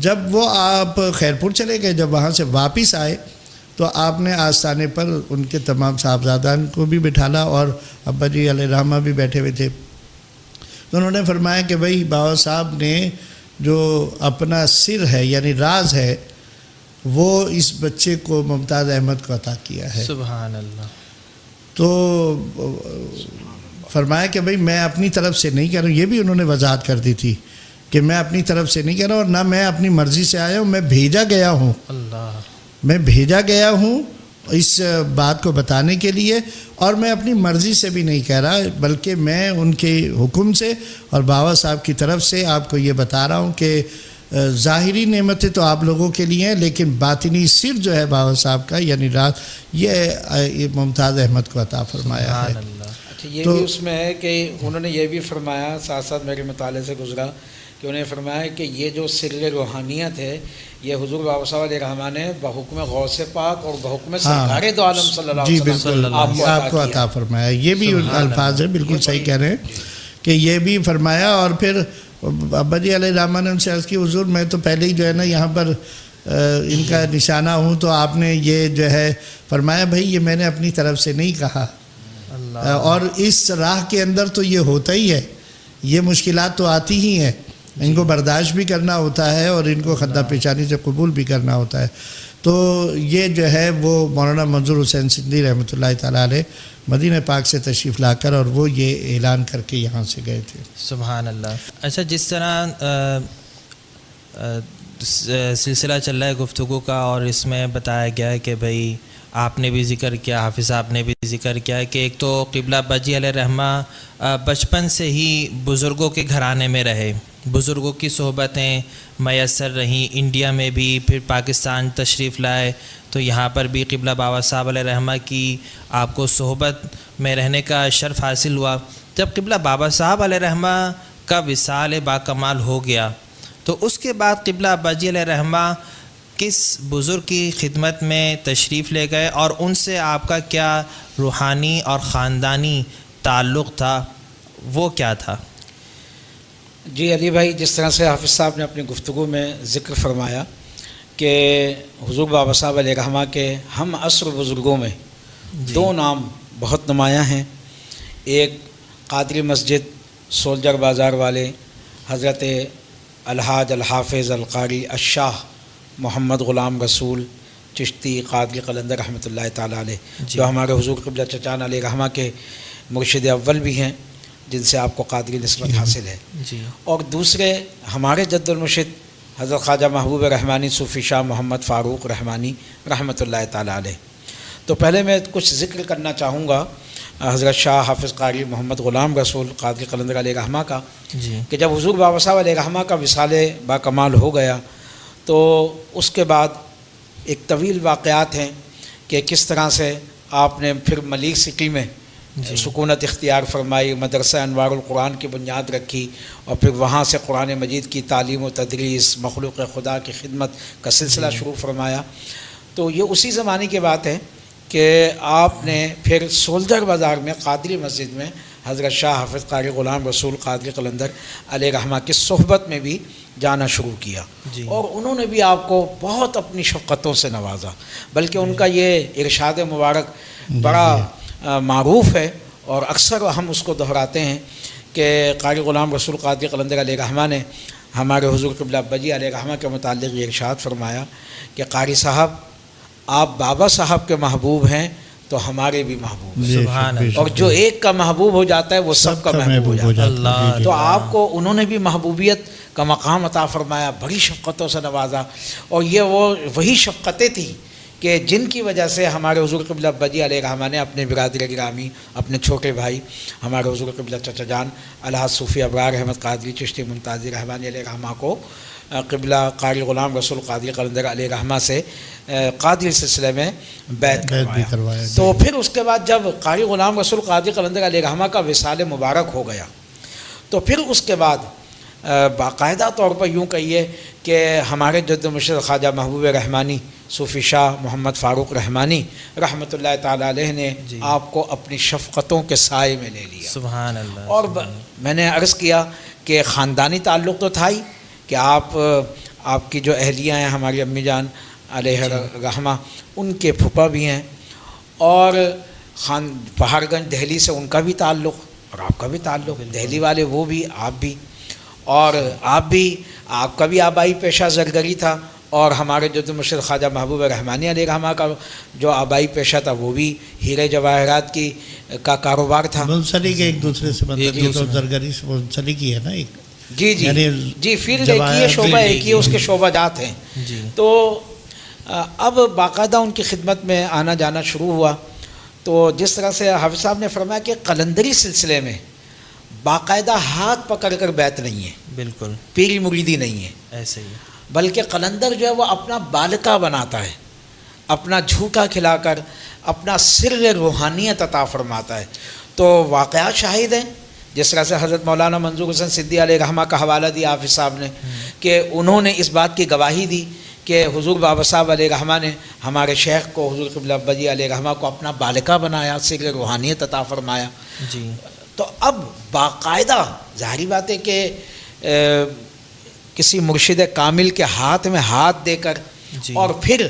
جب وہ آپ خیرپور چلے گئے، جب وہاں سے واپس آئے تو آپ نے آستانے پر ان کے تمام صاحبزادان کو بھی بٹھالا، اور ابا جی علیہ رحمہ بھی بیٹھے ہوئے تھے، تو انہوں نے فرمایا کہ بھئی بابا صاحب نے جو اپنا سر ہے یعنی راز ہے وہ اس بچے کو ممتاز احمد کو عطا کیا ہے۔ سبحان اللہ۔ تو فرمایا کہ بھئی میں اپنی طرف سے نہیں کہہ رہا ہوں، یہ بھی انہوں نے وضاحت کر دی تھی کہ میں اپنی طرف سے نہیں کہہ رہا ہوں، اور نہ میں اپنی مرضی سے آیا ہوں، میں بھیجا گیا ہوں، میں بھیجا گیا ہوں اس بات کو بتانے کے لیے، اور میں اپنی مرضی سے بھی نہیں کہہ رہا، بلکہ میں ان کے حکم سے اور بابا صاحب کی طرف سے آپ کو یہ بتا رہا ہوں کہ ظاہری نعمتیں تو آپ لوگوں کے لیے ہیں، لیکن باطنی سر جو ہے بابا صاحب کا یعنی راز، یہ ممتاز احمد کو عطا فرمایا ہے۔ اچھا، یہ بھی اس میں ہے کہ انہوں نے یہ بھی فرمایا، ساتھ ساتھ میرے مطالعے سے گزرا کہ انہوں نے فرمایا کہ یہ جو سر روحانیت ہے یہ حضور بابا صاحب علیہ رحمٰن نے بحکم غوث پاک اور بحکم سرکار دو عالم صلی اللہ علیہ وسلم آپ کو عطا فرمایا، یہ بھی الفاظ ہے، بالکل صحیح کہہ رہے ہیں کہ یہ بھی فرمایا۔ اور پھر ابا جی علیہ رحمٰن نے ان سے عرض کی حضور میں تو پہلے ہی جو ہے نا یہاں پر ان کا نشانہ ہوں، تو آپ نے یہ جو ہے فرمایا بھائی یہ میں نے اپنی طرف سے نہیں کہا، اور اس راہ کے اندر تو یہ ہوتا ہی ہے، یہ مشکلات تو آتی ہی ہیں، ان کو برداشت بھی کرنا ہوتا ہے اور ان کو خندہ پیشانی سے قبول بھی کرنا ہوتا ہے۔ تو یہ جو ہے وہ مولانا منظور حسین سندھی رحمۃ اللہ تعالیٰ علیہ مدینہ پاک سے تشریف لا کر اور وہ یہ اعلان کر کے یہاں سے گئے تھے۔ سبحان اللہ۔ اچھا، جس طرح سلسلہ چل رہا ہے گفتگو کا، اور اس میں بتایا گیا ہے کہ بھئی آپ نے بھی ذکر کیا، حافظ صاحب نے بھی ذکر کیا ہے کہ ایک تو قبلہ اباجی علیہ رحمہ بچپن سے ہی بزرگوں کے گھرانے میں رہے، بزرگوں کی صحبتیں میسر رہیں، انڈیا میں بھی، پھر پاکستان تشریف لائے تو یہاں پر بھی قبلہ بابا صاحب علیہ رحمہ کی آپ کو صحبت میں رہنے کا شرف حاصل ہوا۔ جب قبلہ بابا صاحب علیہ رحمہ کا وصال باکمال ہو گیا تو اس کے بعد قبلہ اباجی علیہ رحمہ کس بزرگ کی خدمت میں تشریف لے گئے اور ان سے آپ کا کیا روحانی اور خاندانی تعلق تھا، وہ کیا تھا؟ جی علی بھائی، جس طرح سے حافظ صاحب نے اپنی گفتگو میں ذکر فرمایا کہ حضور بابا صاحب علیہ رحمہ کے ہم عصر بزرگوں میں دو نام بہت نمایاں ہیں۔ ایک قادری مسجد سولجر بازار والے حضرت الحاج الحافظ القاری الشاہ محمد غلام رسول چشتی قادری قلندر رحمۃ اللہ تعالیٰ علیہ، جو ہمارے حضور قبلہ چچان علیہ رحمہ کے مرشد اول بھی ہیں، جن سے آپ کو قادری نسبت حاصل ہے۔ اور دوسرے ہمارے جد المرشد حضرت خواجہ محبوب رحمانی صوفی شاہ محمد فاروق رحمانی رحمۃ اللہ تعالیٰ علیہ۔ تو پہلے میں کچھ ذکر کرنا چاہوں گا حضرت شاہ حافظ قاری محمد غلام رسول قادری قلندر علیہ رحمہ کا، کہ جب حضور بابا صاحب علیہ رحمہ کا وصال باکمال ہو گیا تو اس کے بعد ایک طویل واقعات ہیں کہ کس طرح سے آپ نے پھر ملیک سٹی میں سکونت اختیار فرمائی، مدرسہ انوار القرآن کی بنیاد رکھی، اور پھر وہاں سے قرآن مجید کی تعلیم و تدریس، مخلوق خدا کی خدمت کا سلسلہ شروع فرمایا۔ تو یہ اسی زمانے کی بات ہے کہ آپ نے پھر سولجر بازار میں قادری مسجد میں حضرت شاہ حافظ قاری غلام رسول قادری قلندر علیہ رحمہ کی صحبت میں بھی جانا شروع کیا، اور انہوں نے بھی آپ کو بہت اپنی شفقتوں سے نوازا، بلکہ ان کا یہ ارشاد مبارک بڑا معروف ہے اور اکثر ہم اس کو دہراتے ہیں کہ قاری غلام رسول قادری قلندر علیہ رحمہ نے ہمارے حضور قبلہ اباجی علیہ رحمہ کے متعلق یہ ارشاد فرمایا کہ قاری صاحب آپ بابا صاحب کے محبوب ہیں تو ہمارے بھی محبوب ہیں، سبحان اللہ، اور جو ایک کا محبوب ہو جاتا ہے وہ سب کا محبوب ہو جاتا ہے۔ تو آپ کو انہوں نے بھی محبوبیت کا مقام عطا فرمایا، بڑی شفقتوں سے نوازا، اور یہ وہی شفقتیں تھیں کہ جن کی وجہ سے ہمارے حضور قبلہ اباجی علیہ رحمہ نے اپنے برادر گرامی، اپنے چھوٹے بھائی ہمارے حضور قبلہ چچا جان الحاج صوفی ابرار احمد قادری چشتی ممتازی رحمانی علیہ رحمہ کو قبلہ قاری غلام رسول قادری قلندر علیہ رحمہ سے قادری سلسلے میں بیعت کروایا۔ تو پھر اس کے بعد جب قاری غلام رسول قادری قلندر علیہ رحمہ کا وصال مبارک ہو گیا تو پھر اس کے بعد باقاعدہ طور پر یوں کہیے کہ ہمارے جد مرشد خواجہ محبوب رحمانی صوفی شاہ محمد فاروق رحمانی رحمۃ اللہ تعالیٰ علیہ نے آپ کو اپنی شفقتوں کے سائے میں لے لیا۔ سبحان اللہ۔ اور میں نے عرض کیا کہ خاندانی تعلق تو تھا ہی کہ آپ کی جو اہلیہ ہیں ہماری امی جان علیہ رحمہ، ان کے پھپھا بھی ہیں، اور پہاڑ گنج دہلی سے ان کا بھی تعلق اور آپ کا بھی تعلق، دہلی والے وہ بھی، آپ بھی، اور آپ کا بھی آبائی پیشہ زرگری تھا، اور ہمارے جد مرشد خواجہ محبوب رحمانی علیہ رحمہ کا جو آبائی پیشہ تھا وہ بھی ہیرے جواہرات کا کاروبار تھا۔ منسلک ایک دوسرے سے زرگری سے منسلک ہی ہے نا ایک، جی فیلڈ ایک ہی ہے، شعبہ ایک ہی ہے، اس کے شعبہ جات ہیں۔ تو اب باقاعدہ ان کی خدمت میں آنا جانا شروع ہوا۔ تو جس طرح سے حافظ صاحب نے فرمایا کہ قلندری سلسلے میں باقاعدہ ہاتھ پکڑ کر بیعت نہیں ہے، بالکل پیری مریدی نہیں ہے، ایسے ہی، بلکہ قلندر جو ہے وہ اپنا بالکا بناتا ہے، اپنا جھوٹا کھلا کر اپنا سر روحانیت عطا فرماتا ہے۔ تو واقعات شاہد ہیں، جس طرح سے حضرت مولانا منظور حسین صدی علیہ رحمہ کا حوالہ دیا حافظ صاحب نے کہ انہوں نے اس بات کی گواہی دی کہ حضور بابا صاحب علیہ رحمہ نے ہمارے شیخ کو حضور قبلہ اباجی علیہ رحمہ کو اپنا بالکا بنایا، سر روحانیت عطا فرمایا۔ تو اب باقاعدہ ظاہری بات ہے کہ کسی مرشد کامل کے ہاتھ میں ہاتھ دے کر اور پھر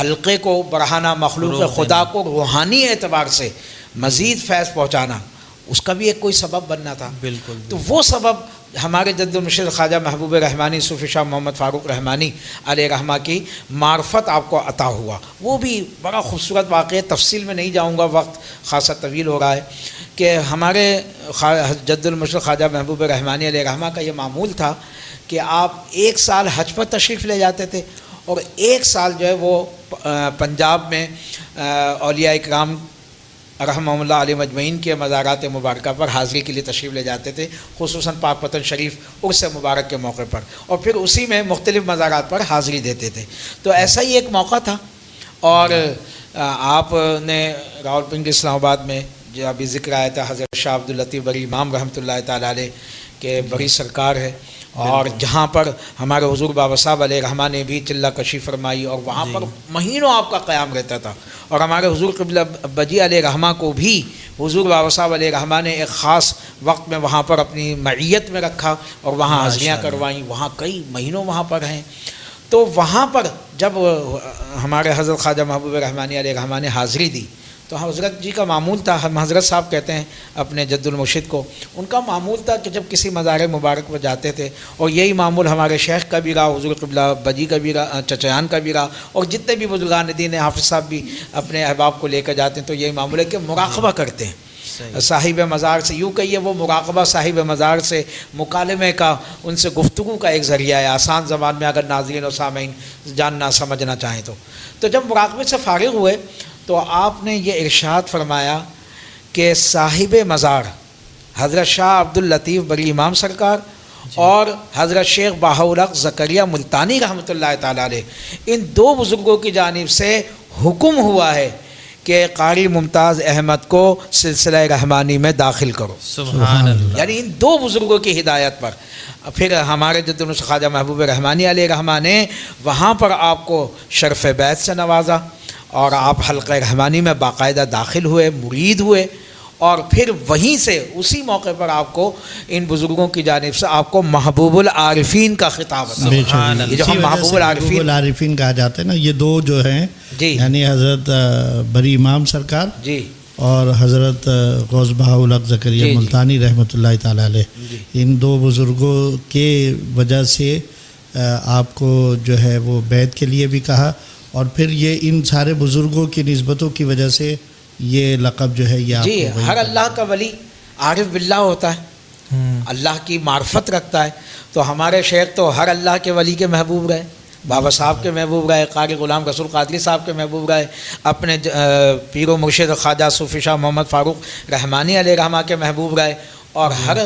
حلقے کو بڑھانا، مخلوق خدا کو روحانی اعتبار سے مزید فیض پہنچانا، اس کا بھی ایک کوئی سبب بننا تھا۔ بالکل۔ تو وہ سبب ہمارے جد المرشد خواجہ محبوب رحمانی صوفی شاہ محمد فاروق رحمانی علیہ رحمہ کی معرفت آپ کو عطا ہوا۔ وہ بھی بڑا خوبصورت واقعہ، تفصیل میں نہیں جاؤں گا، وقت خاصا طویل ہو رہا ہے، کہ ہمارے جد المرشد خواجہ محبوب رحمانی علیہ رحمہ کا یہ معمول تھا کہ آپ ایک سال حج پر تشریف لے جاتے تھے اور ایک سال جو ہے وہ پنجاب میں اولیاء اکرام رحمہ اللہ علیہ مجمعین کے مزارات مبارکہ پر حاضری کے لیے تشریف لے جاتے تھے، خصوصاً پاک پتن شریف عرس مبارک کے موقع پر، اور پھر اسی میں مختلف مزارات پر حاضری دیتے تھے۔ تو ایسا ہی ایک موقع تھا، اور آپ نے راولپنڈی اسلام آباد میں جو ابھی ذکر آیا تھا حضرت شاہ عبداللطیف بری امام رحمۃ اللہ تعالیٰ علیہ کے بڑی سرکار ہے، اور جہاں پر ہمارے حضور بابا صاحب علیہ رحمٰ نے بھی چلہ کشی فرمائی، اور وہاں پر مہینوں آپ کا قیام رہتا تھا، اور ہمارے حضور قبلہ بجی علیہ رحمٰ کو بھی حضور بابا صاحب علیہ رحمٰ نے ایک خاص وقت میں وہاں پر اپنی معیت میں رکھا اور وہاں حاضریاں کروائیں، وہاں کئی مہینوں وہاں پر ہیں۔ تو وہاں پر جب ہمارے حضرت خواجہ محبوب رحمانی علیہ رحمٰ نے حاضری دی تو حضرت جی کا معمول تھا، ہم حضرت صاحب کہتے ہیں اپنے جد المرشد کو، ان کا معمول تھا کہ جب کسی مزار مبارک پر جاتے تھے، اور یہی معمول ہمارے شیخ کا بھی رہا، حضور قبلہ بجی کا بھی رہا، چچیان کا بھی رہا، اور جتنے بھی بزرگان دین حافظ صاحب بھی اپنے احباب کو لے کر جاتے ہیں تو یہی معمول ہے کہ مراقبہ کرتے ہیں صاحب مزار سے، یوں کہیے وہ مراقبہ صاحب مزار سے، مکالمے کا، ان سے گفتگو کا ایک ذریعہ ہے، آسان زبان میں اگر ناظرین و سامعین جاننا سمجھنا چاہیں تو جب مراقبے سے فارغ ہوئے تو آپ نے یہ ارشاد فرمایا کہ صاحب مزار حضرت شاہ عبداللطیف بری امام سرکار اور حضرت شیخ بہاءالحق زکریا ملتانی رحمۃ اللہ تعالیٰ علیہ، ان دو بزرگوں کی جانب سے حکم ہوا ہے کہ قاری ممتاز احمد کو سلسلہ رحمانی میں داخل کرو۔ سبحان اللہ۔ یعنی ان دو بزرگوں کی ہدایت پر پھر ہمارے جد المرشد خواجہ محبوب رحمانی علیہ رحمٰ نے وہاں پر آپ کو شرف بیعت سے نوازا، اور آپ حلقہ رحمانی میں باقاعدہ داخل ہوئے، مرید ہوئے، اور پھر وہیں سے اسی موقع پر آپ کو ان بزرگوں کی جانب سے آپ کو محبوب العارفین کا خطاب ہے۔ یہ جو ہم محبوب العارفین کہا جاتا ہے نا، یہ دو جو ہیں جی، یعنی حضرت بری امام سرکار جی، اور حضرت غوث بہاءالحق زکریا ملتانی رحمۃ اللہ تعالیٰ علیہ، ان دو بزرگوں کے وجہ سے آپ کو جو ہے وہ بیعت کے لیے بھی کہا، اور پھر یہ ان سارے بزرگوں کی نسبتوں کی وجہ سے یہ لقب جو ہے یہ جی، ہر اللہ کا ولی عارف باللہ ہوتا ہے، اللہ کی معرفت رکھتا ہے، تو ہمارے شیخ تو ہر اللہ کے ولی کے محبوب رہے، بابا صاحب کے محبوب رہے، قاری غلام رسول قادری صاحب کے محبوب رہے، اپنے پیر و مرشد خواجہ صوفی شاہ محمد فاروق رحمانی علیہ رحمٰ کے محبوب رہے، اور ہر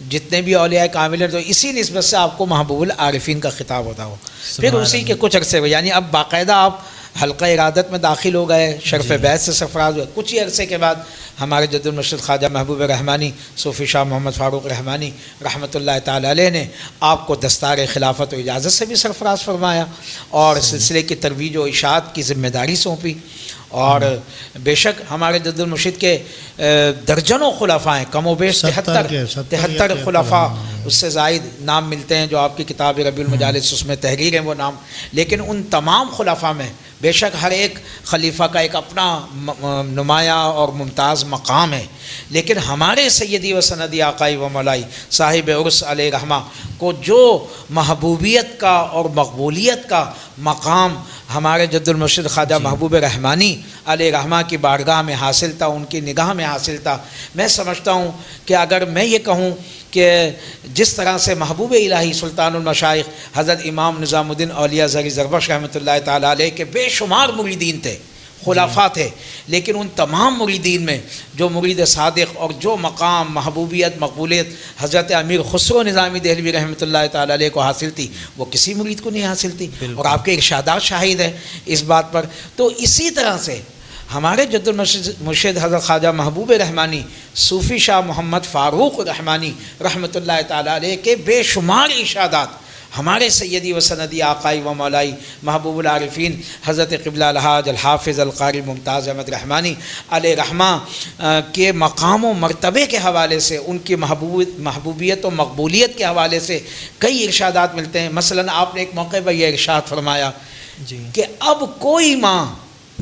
جتنے بھی اولیاء کامل ہیں تو اسی نسبت سے آپ کو محبوب العارفین کا خطاب ہوتا ہو۔ پھر اسی کے کچھ عرصے ہوئے، یعنی اب باقاعدہ آپ حلقہ ارادت میں داخل ہو گئے، شرف بیعت سے سرفراز ہوئے، کچھ ہی عرصے کے بعد ہمارے جد المرشد خواجہ محبوب رحمانی صوفی شاہ محمد فاروق رحمانی رحمۃ اللہ تعالیٰ علیہ نے آپ کو دستار خلافت و اجازت سے بھی سرفراز فرمایا، اور سلسلے کی ترویج و اشاعت کی ذمہ داری سونپی، اور بے شک ہمارے جد المرشد کے درجنوں خلفاء ہیں، کم و بیش 73 خلفاء، اس سے زائد نام ملتے ہیں جو آپ کی کتاب ربیع المجالس اس میں تحریر ہیں وہ نام، لیکن ان تمام خلفاء میں بے شک ہر ایک خلیفہ کا ایک اپنا نمایاں اور ممتاز مقام ہے، لیکن ہمارے سیدی و سندی آقائی و مولائی صاحب عرس علیہ رحمہ کو جو محبوبیت کا اور مقبولیت کا مقام ہمارے جد المرشد خواجہ محبوب رحمانی علیہ رحمہ کی بارگاہ میں حاصل تھا، ان کی نگاہ میں حاصل تھا، میں سمجھتا ہوں کہ اگر میں یہ کہوں کہ جس طرح سے محبوب الہی سلطان المشائخ حضرت امام نظام الدین اولیاء زری زربش رحمۃ اللہ تعالیٰ علیہ کے بے شمار مریدین تھے، خلفاء تھے، لیکن ان تمام مریدین میں جو مرید صادق اور جو مقام محبوبیت مقبولیت حضرت امیر خسرو نظامی دہلوی رحمۃ اللہ تعالیٰ علیہ کو حاصل تھی، وہ کسی مرید کو نہیں حاصل تھی، اور آپ کے ارشادات شاہد ہیں اس بات پر۔ تو اسی طرح سے ہمارے جد المرشد حضرت خواجہ محبوب رحمانی صوفی شاہ محمد فاروق رحمانی رحمۃ اللہ تعالیٰ علیہ کے بے شمار ارشادات ہمارے سیدی و سندی آقائی و مولائی محبوب العارفین حضرت قبلہ الحاج الحافظ القاری ممتاز احمد رحمانی علیہ رحمہ کے مقام و مرتبے کے حوالے سے، ان کی محبوبیت و مقبولیت کے حوالے سے کئی ارشادات ملتے ہیں۔ مثلا آپ نے ایک موقع پر یہ ارشاد فرمایا کہ اب کوئی ماں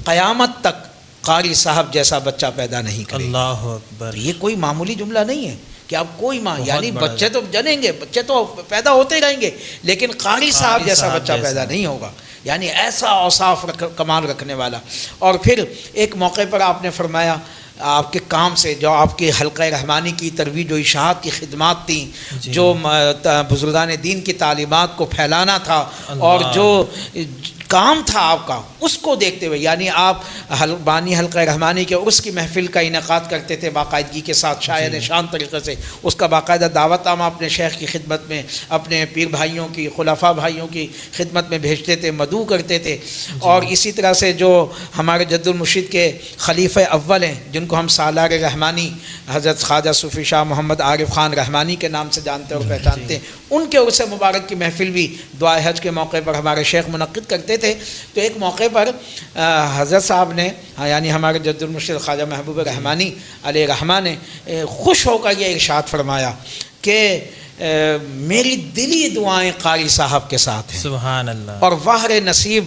قیامت تک قاری صاحب جیسا بچہ پیدا نہیں کرے۔ اللہ اکبر۔ یہ کوئی معمولی جملہ نہیں ہے کہ اب کوئی ماں، یعنی بچے تو جنیں گے، بچے تو پیدا ہوتے رہیں گے، لیکن قاری صاحب جیسا بچہ پیدا نہیں ہوگا، یعنی ایسا اوصاف کمال رکھنے والا۔ اور پھر ایک موقع پر آپ نے فرمایا آپ کے کام سے جو آپ کے حلقہ رحمانی کی ترویج و اشاعت کی خدمات تھیں، جو بزرگان دین کی تعلیمات کو پھیلانا تھا، اور جو کام تھا آپ کا، اس کو دیکھتے ہوئے، یعنی آپ بانی حلقہ رحمانی کے عرس کی محفل کا انعقاد کرتے تھے باقاعدگی کے ساتھ، شاید شان طریقے سے، اس کا باقاعدہ دعوت نامہ اپنے شیخ کی خدمت میں، اپنے پیر بھائیوں کی، خلفاء بھائیوں کی خدمت میں بھیجتے تھے، مدعو کرتے تھے. اور اسی طرح سے جو ہمارے جد المرشد کے خلیفہ اول ہیں، جن کو ہم سالار رحمانی حضرت خواجہ صوفی شاہ محمد عارف خان رحمانی کے نام سے جانتے اور پہچانتے ہیں، ان کے عرس مبارک کی محفل بھی دعائے حج کے موقع پر ہمارے شیخ منعقد کرتے تھے. تو ایک موقع پر حضرت صاحب نے، یعنی ہمارے جد المرشد خواجہ محبوب رحمانی علیہ رحمہ نے خوش ہو کر یہ ارشاد فرمایا کہ میری دلی دعائیں قاری صاحب کے ساتھ ہیں، سبحان اللہ، اور وہر نصیب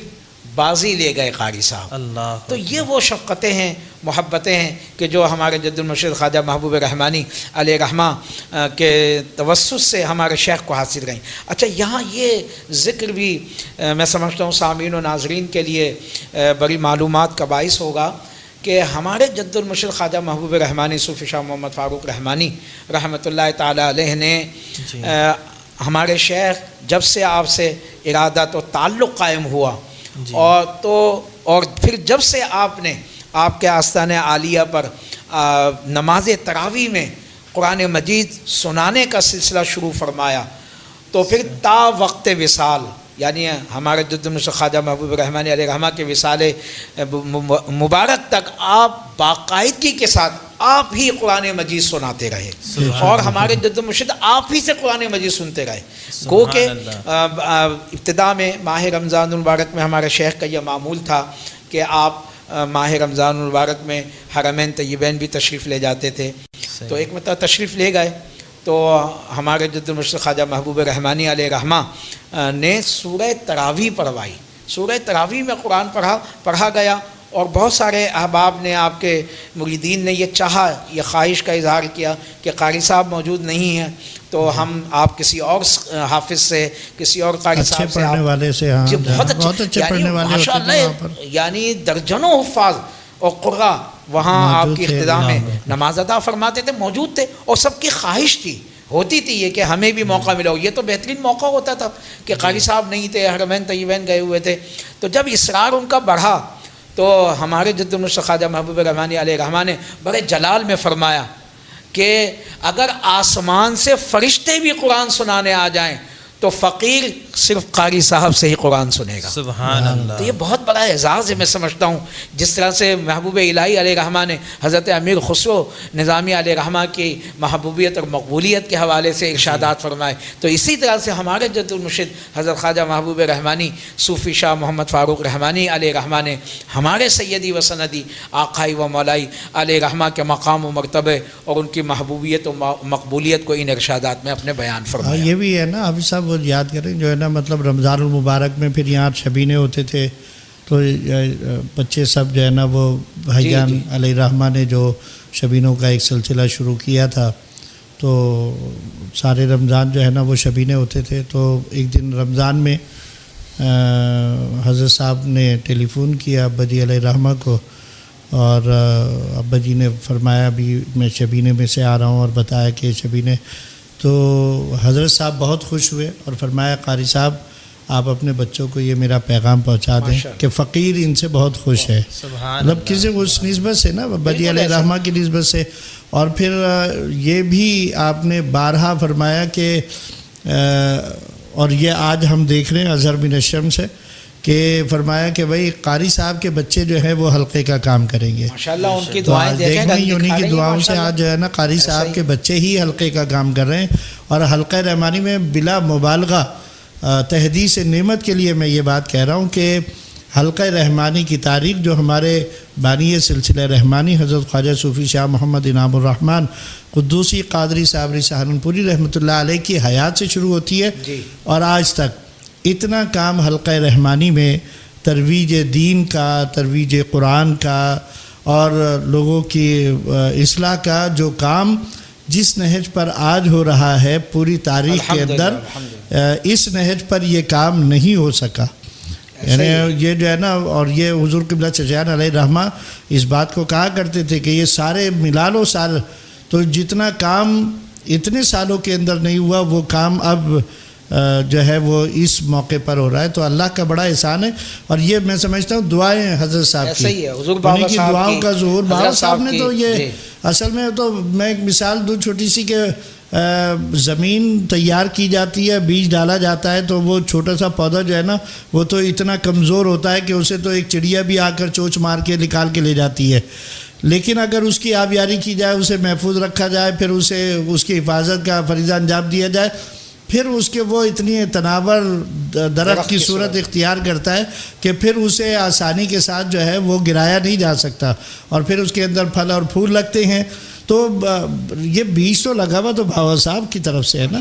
بازی لے گئے قاری صاحب. اللہ. تو یہ وہ شفقتیں ہیں، محبتیں ہیں کہ جو ہمارے جد المرشد خواجہ محبوب رحمانی علیہ رحمہ کے توسط سے ہمارے شیخ کو حاصل رہیں. اچھا، یہاں یہ ذکر بھی میں سمجھتا ہوں سامعین و ناظرین کے لیے بڑی معلومات کا باعث ہوگا کہ ہمارے جد المرشد خواجہ محبوب رحمانی صوفی شاہ محمد فاروق رحمانی رحمۃ اللہ تعالی علیہ نے ہمارے شیخ جب سے آپ سے ارادہ تو تعلق قائم ہوا، اور پھر جب سے آپ نے آپ کے آستانِ عالیہ پر نماز تراویح میں قرآن مجید سنانے کا سلسلہ شروع فرمایا، تو پھر تا وقت وصال، یعنی ہمارے جد المرشد خواجہ محبوب رحمانی علیہ رحمہ کے وصال مبارک تک آپ باقاعدگی کے ساتھ آپ ہی قرآن مجید سناتے رہے، اور ہمارے جد المرشد آپ ہی سے قرآن مجید سنتے رہے. گو کہ ابتدا میں ماہ رمضان المبارک میں ہمارے شیخ کا یہ معمول تھا کہ آپ ماہ رمضان المبارک میں حرمین طیبین بھی تشریف لے جاتے تھے. تو ایک مرتبہ تشریف لے گئے تو ہمارے جد المرشد خواجہ محبوب رحمانی علیہ رحمہ نے سورہ تراویح پڑھوائی. سورہ تراویح میں قرآن پڑھا گیا، اور بہت سارے احباب نے، آپ کے مریدین نے یہ چاہا، یہ خواہش کا اظہار کیا کہ قاری صاحب موجود نہیں ہیں تو ہم آپ کسی اور حافظ سے، کسی اور قاری صاحب سے، پڑھنے والے سے، ہاں بہت اچھے پڑھنے والے ماشاء اللہ، یعنی درجنوں حفاظ اور قرا وہاں آپ کی اقتداء میں نماز ادا فرماتے تھے، موجود تھے، اور سب کی خواہش ہوتی تھی یہ کہ ہمیں بھی موقع ملا. یہ تو بہترین موقع ہوتا تھا کہ قاری صاحب نہیں تھے، حرمین طیبین گئے ہوئے تھے. تو جب اصرار ان کا بڑھا تو ہمارے جد المرشد خواجہ محبوب رحمانی علیہ رحمہ نے بڑے جلال میں فرمایا کہ اگر آسمان سے فرشتے بھی قرآن سنانے آ جائیں تو فقیر صرف قاری صاحب سے ہی قرآن سنے گا. سبحان اللہ. تو یہ بہت بڑا اعزاز ہے، میں سمجھتا ہوں. جس طرح سے محبوب الہی علیہ رحمہ نے حضرت امیر خسرو نظامی علیہ رحمہ کی محبوبیت اور مقبولیت کے حوالے سے ارشادات فرمائے، تو اسی طرح سے ہمارے جد المرشد حضرت خواجہ محبوب رحمانی صوفی شاہ محمد فاروق رحمانی علیہ رحمہ نے ہمارے سیدی و سندی آقائی و مولائی علیہ رحمہ کے مقام و مرتبے اور ان کی محبوبیت و مقبولیت کو ان ارشادات میں اپنے بیان فرمایا. یہ بھی ہے نا حافظ صاحب، وہ یاد کریں جو ہے نا، مطلب رمضان المبارک میں پھر یہاں شبینے ہوتے تھے تو بچے سب جو ہے نا، وہ بھائی جان علیہ رحمہ نے جو شبینوں کا ایک سلسلہ شروع کیا تھا، تو سارے رمضان جو ہے نا وہ شبینے ہوتے تھے. تو ایک دن رمضان میں حضرت صاحب نے ٹیلی فون کیا ابا جی علیہ رحمہ کو، اور ابا جی نے فرمایا ابھی میں شبینے میں سے آ رہا ہوں، اور بتایا کہ شبینے. تو حضرت صاحب بہت خوش ہوئے اور فرمایا قاری صاحب آپ اپنے بچوں کو یہ میرا پیغام پہنچا دیں کہ فقیر ان سے بہت خوش ہے. مطلب کسی اس نسبت سے نا، بدی علیہ رحمہ کی نسبت سے. اور پھر یہ بھی آپ نے بارہا فرمایا کہ اور یہ آج ہم دیکھ رہے ہیں اظہر بن اشرم سے کہ فرمایا کہ بھائی قاری صاحب کے بچے جو ہے وہ حلقے کا کام کریں گے. ماشاءاللہ ان کی دعائیں دیکھیں گا، انہی کی دعاؤں سے آج جو ہے نا قاری صاحب کے بچے ہی حلقے کا کام کر رہے ہیں. اور حلقہ رحمانی میں بلا مبالغہ تحدیث نعمت کے لیے میں یہ بات کہہ رہا ہوں کہ حلقہ رحمانی کی تاریخ جو ہمارے بانی سلسلہ رحمانی حضرت خواجہ صوفی شاہ محمد انعام الرحمن قدوسی قادری صابری سہارنپوری رحمۃ اللہ علیہ کی حیات سے شروع ہوتی ہے، اور آج تک اتنا کام حلقہ رحمانی میں ترویج دین کا، ترویج قرآن کا اور لوگوں کی اصلاح کا جو کام جس نہج پر آج ہو رہا ہے پوری تاریخ کے اندر، اس نہج پر یہ کام نہیں ہو سکا. یعنی یہ جو ہے نا، اور یہ حضور قبلہ چچیان علیہ رحمہ اس بات کو کہا کرتے تھے کہ یہ سارے ملا لو سال، تو جتنا کام اتنے سالوں کے اندر نہیں ہوا وہ کام اب جو ہے وہ اس موقع پر ہو رہا ہے، تو اللہ کا بڑا احسان ہے. اور یہ میں سمجھتا ہوں دعائیں حضرت صاحب کی، ایسا ہی ہے، حضور بابا انہیں کی صاحب دعاؤں کی، کا ظہور. بابا حضرت صاحب نے کی، تو یہ جی. اصل میں تو میں ایک مثال دوں چھوٹی سی کہ زمین تیار کی جاتی ہے، بیج ڈالا جاتا ہے، تو وہ چھوٹا سا پودا جو ہے نا وہ تو اتنا کمزور ہوتا ہے کہ اسے تو ایک چڑیا بھی آ کر چونچ مار کے نکال کے لے جاتی ہے. لیکن اگر اس کی آبیاری کی جائے، اسے محفوظ رکھا جائے، پھر اسے اس کی حفاظت کا فریضہ انجام دیا جائے، پھر اس کے وہ اتنی تناور درخت کی صورت اختیار کرتا ہے کہ پھر اسے آسانی کے ساتھ جو ہے وہ گرایا نہیں جا سکتا، اور پھر اس کے اندر پھل اور پھول لگتے ہیں. تو یہ بیج تو لگا ہوا تو بابا صاحب کی طرف سے ہے نا،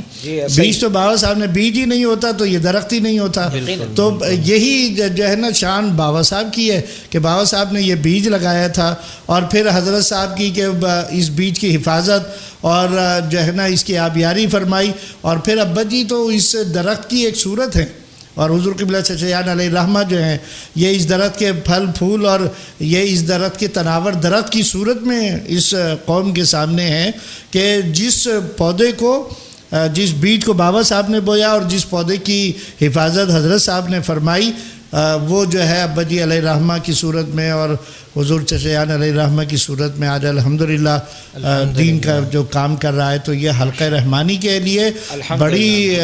بیج تو بابا صاحب نے، بیج ہی نہیں ہوتا تو یہ درخت ہی نہیں ہوتا. تو یہی جو ہے نا شان بابا صاحب کی ہے کہ بابا صاحب نے یہ بیج لگایا تھا، اور پھر حضرت صاحب کی کہ اس بیج کی حفاظت اور جو ہے نا اس کی آبیاری فرمائی، اور پھر ابا جی تو اس درخت کی ایک صورت ہے، اور حضور قبلہ چچا جان علیہ الرحمہ جو ہیں یہ اس درخت کے پھل پھول اور یہ اس درخت کے تناور درخت کی صورت میں اس قوم کے سامنے ہیں کہ جس پودے کو، جس بیج کو بابا صاحب نے بویا اور جس پودے کی حفاظت حضرت صاحب نے فرمائی، وہ جو ہے ابا جی علیہ الرحمہ کی صورت میں اور حضور چچا جان علیہ الرحمہ کی صورت میں آج الحمدللہ دین کا جو کام کر رہا ہے. تو یہ حلقہ رحمانی کے لیے بڑی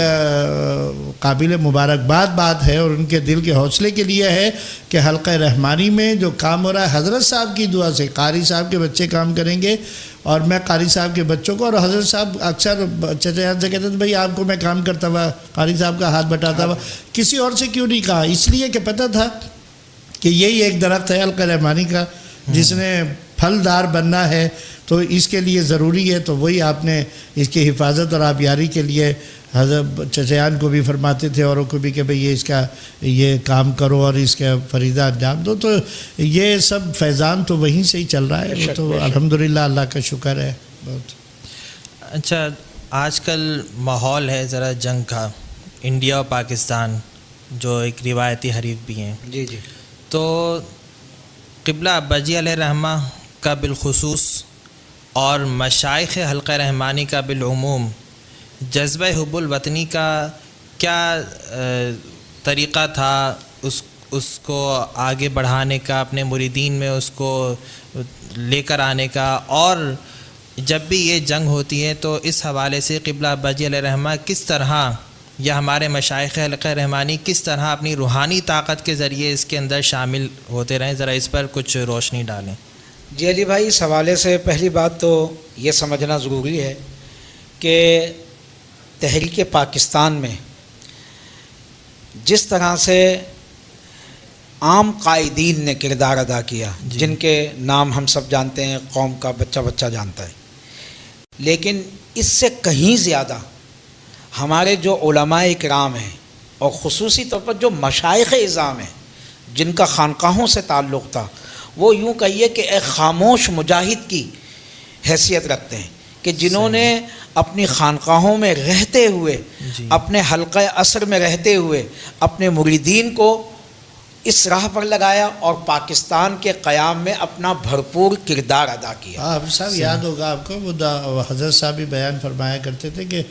قابل مبارکباد بات ہے، اور ان کے دل کے حوصلے کے لیے ہے کہ حلقہ رحمانی میں جو کام ہو رہا ہے حضرت صاحب کی دعا سے، قاری صاحب کے بچے کام کریں گے، اور میں قاری صاحب کے بچوں کو، اور حضرت صاحب اکثر چچا جان سے کہتے تھے بھائی آپ کو میں کام کرتا ہوا، قاری صاحب کا ہاتھ بٹاتا ہوا، کسی اور سے کیوں نہیں کہا؟ اس لیے کہ پتہ تھا کہ یہی ایک درخت ہے حلقہ رحمانی کا جس نے پھلدار بننا ہے، تو اس کے لیے ضروری ہے. تو وہی آپ نے اس کی حفاظت اور آبیاری کے لیے حضرت چچا جان کو بھی فرماتے تھے، اوروں کو بھی کہ بھئی یہ اس کا یہ کام کرو اور اس کا فریضہ انجام دو. تو یہ سب فیضان تو وہیں سے ہی چل رہا ہے. وہ تو الحمدللہ اللہ کا شکر ہے. بہت اچھا، آج کل ماحول ہے ذرا جنگ کا، انڈیا اور پاکستان جو ایک روایتی حریف بھی ہیں. جی جی. تو قبلہ ابا جی علیہ رحمہ کا بالخصوص اور مشائخ حلقہ رحمانی کا بالعموم جذبہ حب الوطنی کا کیا طریقہ تھا اس کو آگے بڑھانے کا، اپنے مریدین میں اس کو لے کر آنے کا؟ اور جب بھی یہ جنگ ہوتی ہے تو اس حوالے سے قبلہ ابا جی علیہ رحمہ کس طرح، یا ہمارے مشائخ حلقہ رحمانی کس طرح اپنی روحانی طاقت کے ذریعے اس کے اندر شامل ہوتے رہیں، ذرا اس پر کچھ روشنی ڈالیں. جی علی بھائی، اس حوالے سے پہلی بات تو یہ سمجھنا ضروری ہے کہ تحریک پاکستان میں جس طرح سے عام قائدین نے کردار ادا کیا، جن کے نام ہم سب جانتے ہیں، قوم کا بچہ بچہ جانتا ہے، لیکن اس سے کہیں زیادہ ہمارے جو علماء اکرام ہیں اور خصوصی طور پر جو مشائخ اعظام ہیں جن کا خانقاہوں سے تعلق تھا، وہ یوں کہیے کہ ایک خاموش مجاہد کی حیثیت رکھتے ہیں کہ جنہوں نے اپنی خانقاہوں میں رہتے ہوئے، اپنے حلقہ اثر میں رہتے ہوئے اپنے مریدین کو اس راہ پر لگایا اور پاکستان کے قیام میں اپنا بھرپور کردار ادا کیا. آپ صاحب یاد ہوگا آپ کو، وہ حضرت صاحب بھی بیان فرمایا کرتے تھے کہ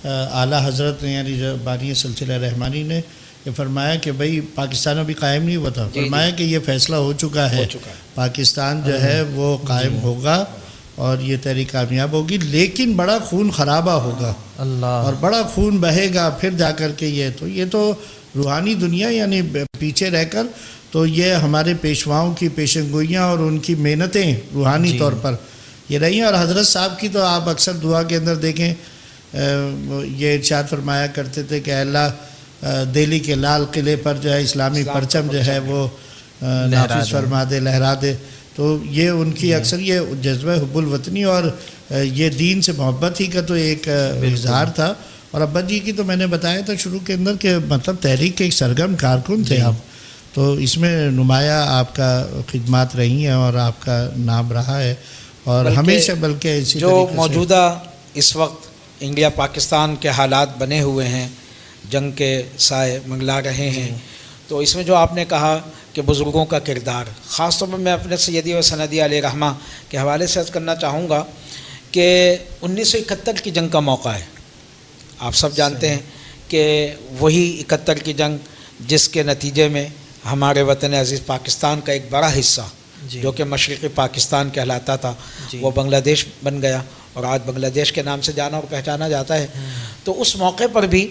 اعلیٰ حضرت نے، یعنی جو بانی سلسلہ رحمانی نے یہ فرمایا کہ بھئی پاکستان ابھی قائم نہیں ہوا تھا، فرمایا کہ یہ فیصلہ ہو چکا ہے، پاکستان جو ہے وہ قائم ہوگا اور یہ تحریک کامیاب ہوگی، لیکن بڑا خون خرابہ ہوگا اور بڑا خون بہے گا، پھر جا کر کے یہ تو روحانی دنیا یعنی پیچھے رہ کر تو یہ ہمارے پیشواؤں کی پیشن گوئیاں اور ان کی محنتیں روحانی طور پر یہ رہی ہیں. اور حضرت صاحب کی تو آپ اکثر دعا کے اندر دیکھیں یہ ارشاد فرمایا کرتے تھے کہ اللہ دہلی کے لال قلعے پر جو ہے اسلامی پرچم جو ہے وہ نافذ فرما دے، لہرا دے. تو یہ ان کی اکثر یہ جذبہ حب الوطنی اور یہ دین سے محبت ہی کا تو ایک اظہار تھا. اور ابا جی کی تو میں نے بتایا تھا شروع کے اندر کہ مطلب تحریک کے ایک سرگرم کارکن تھے آپ، تو اس میں نمایاں آپ کا خدمات رہی ہیں اور آپ کا نام رہا ہے، اور ہمیشہ بلکہ اسی جو موجودہ اس وقت انڈیا پاکستان کے حالات بنے ہوئے ہیں، جنگ کے سائے منگلا رہے ہیں، تو اس میں جو آپ نے کہا کہ بزرگوں کا کردار، خاص طور پر میں اپنے سیدی و سندی علیہ رحمہ کے حوالے سے عرض کرنا چاہوں گا کہ 1971 کی جنگ کا موقع ہے. آپ سب جانتے ہیں کہ وہی 71 کی جنگ جس کے نتیجے میں ہمارے وطن عزیز پاکستان کا ایک بڑا حصہ جو کہ مشرقی پاکستان کہلاتا تھا وہ بنگلہ دیش بن گیا اور آج بنگلہ دیش کے نام سے جانا اور پہچانا جاتا ہے. تو اس موقع پر بھی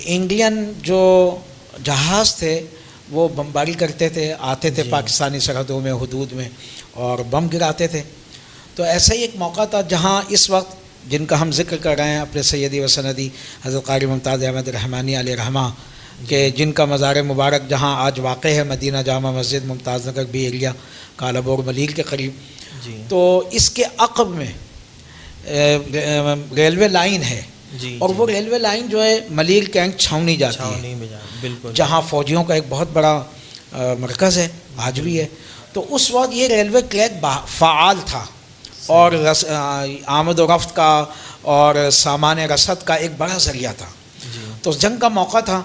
انڈین جو جہاز تھے وہ بمباری کرتے تھے, آتے تھے پاکستانی سرحدوں میں, حدود میں, اور بم گراتے تھے. تو ایسا ہی ایک موقع تھا جہاں اس وقت جن کا ہم ذکر کر رہے ہیں اپنے سیدی و سندی حضرت قاری ممتاز احمد رحمانی علیہ رحمہ کہ جن کا مزار مبارک جہاں آج واقع ہے مدینہ جامع مسجد ممتاز نگر بی ایریا کالابور ملیل کے قریب, تو اس کے عقب میں ریلوے لائن ہے, اور وہ ریلوے لائن جو ہے ملیل کینٹ چھاونی جاتی ہے بالکل, جہاں فوجیوں کا ایک بہت بڑا مرکز ہے آج بھی ہے. تو اس وقت یہ ریلوے ٹریک فعال تھا اور آمد و رفت کا اور سامان رسد کا ایک بڑا ذریعہ تھا. تو جنگ کا موقع تھا,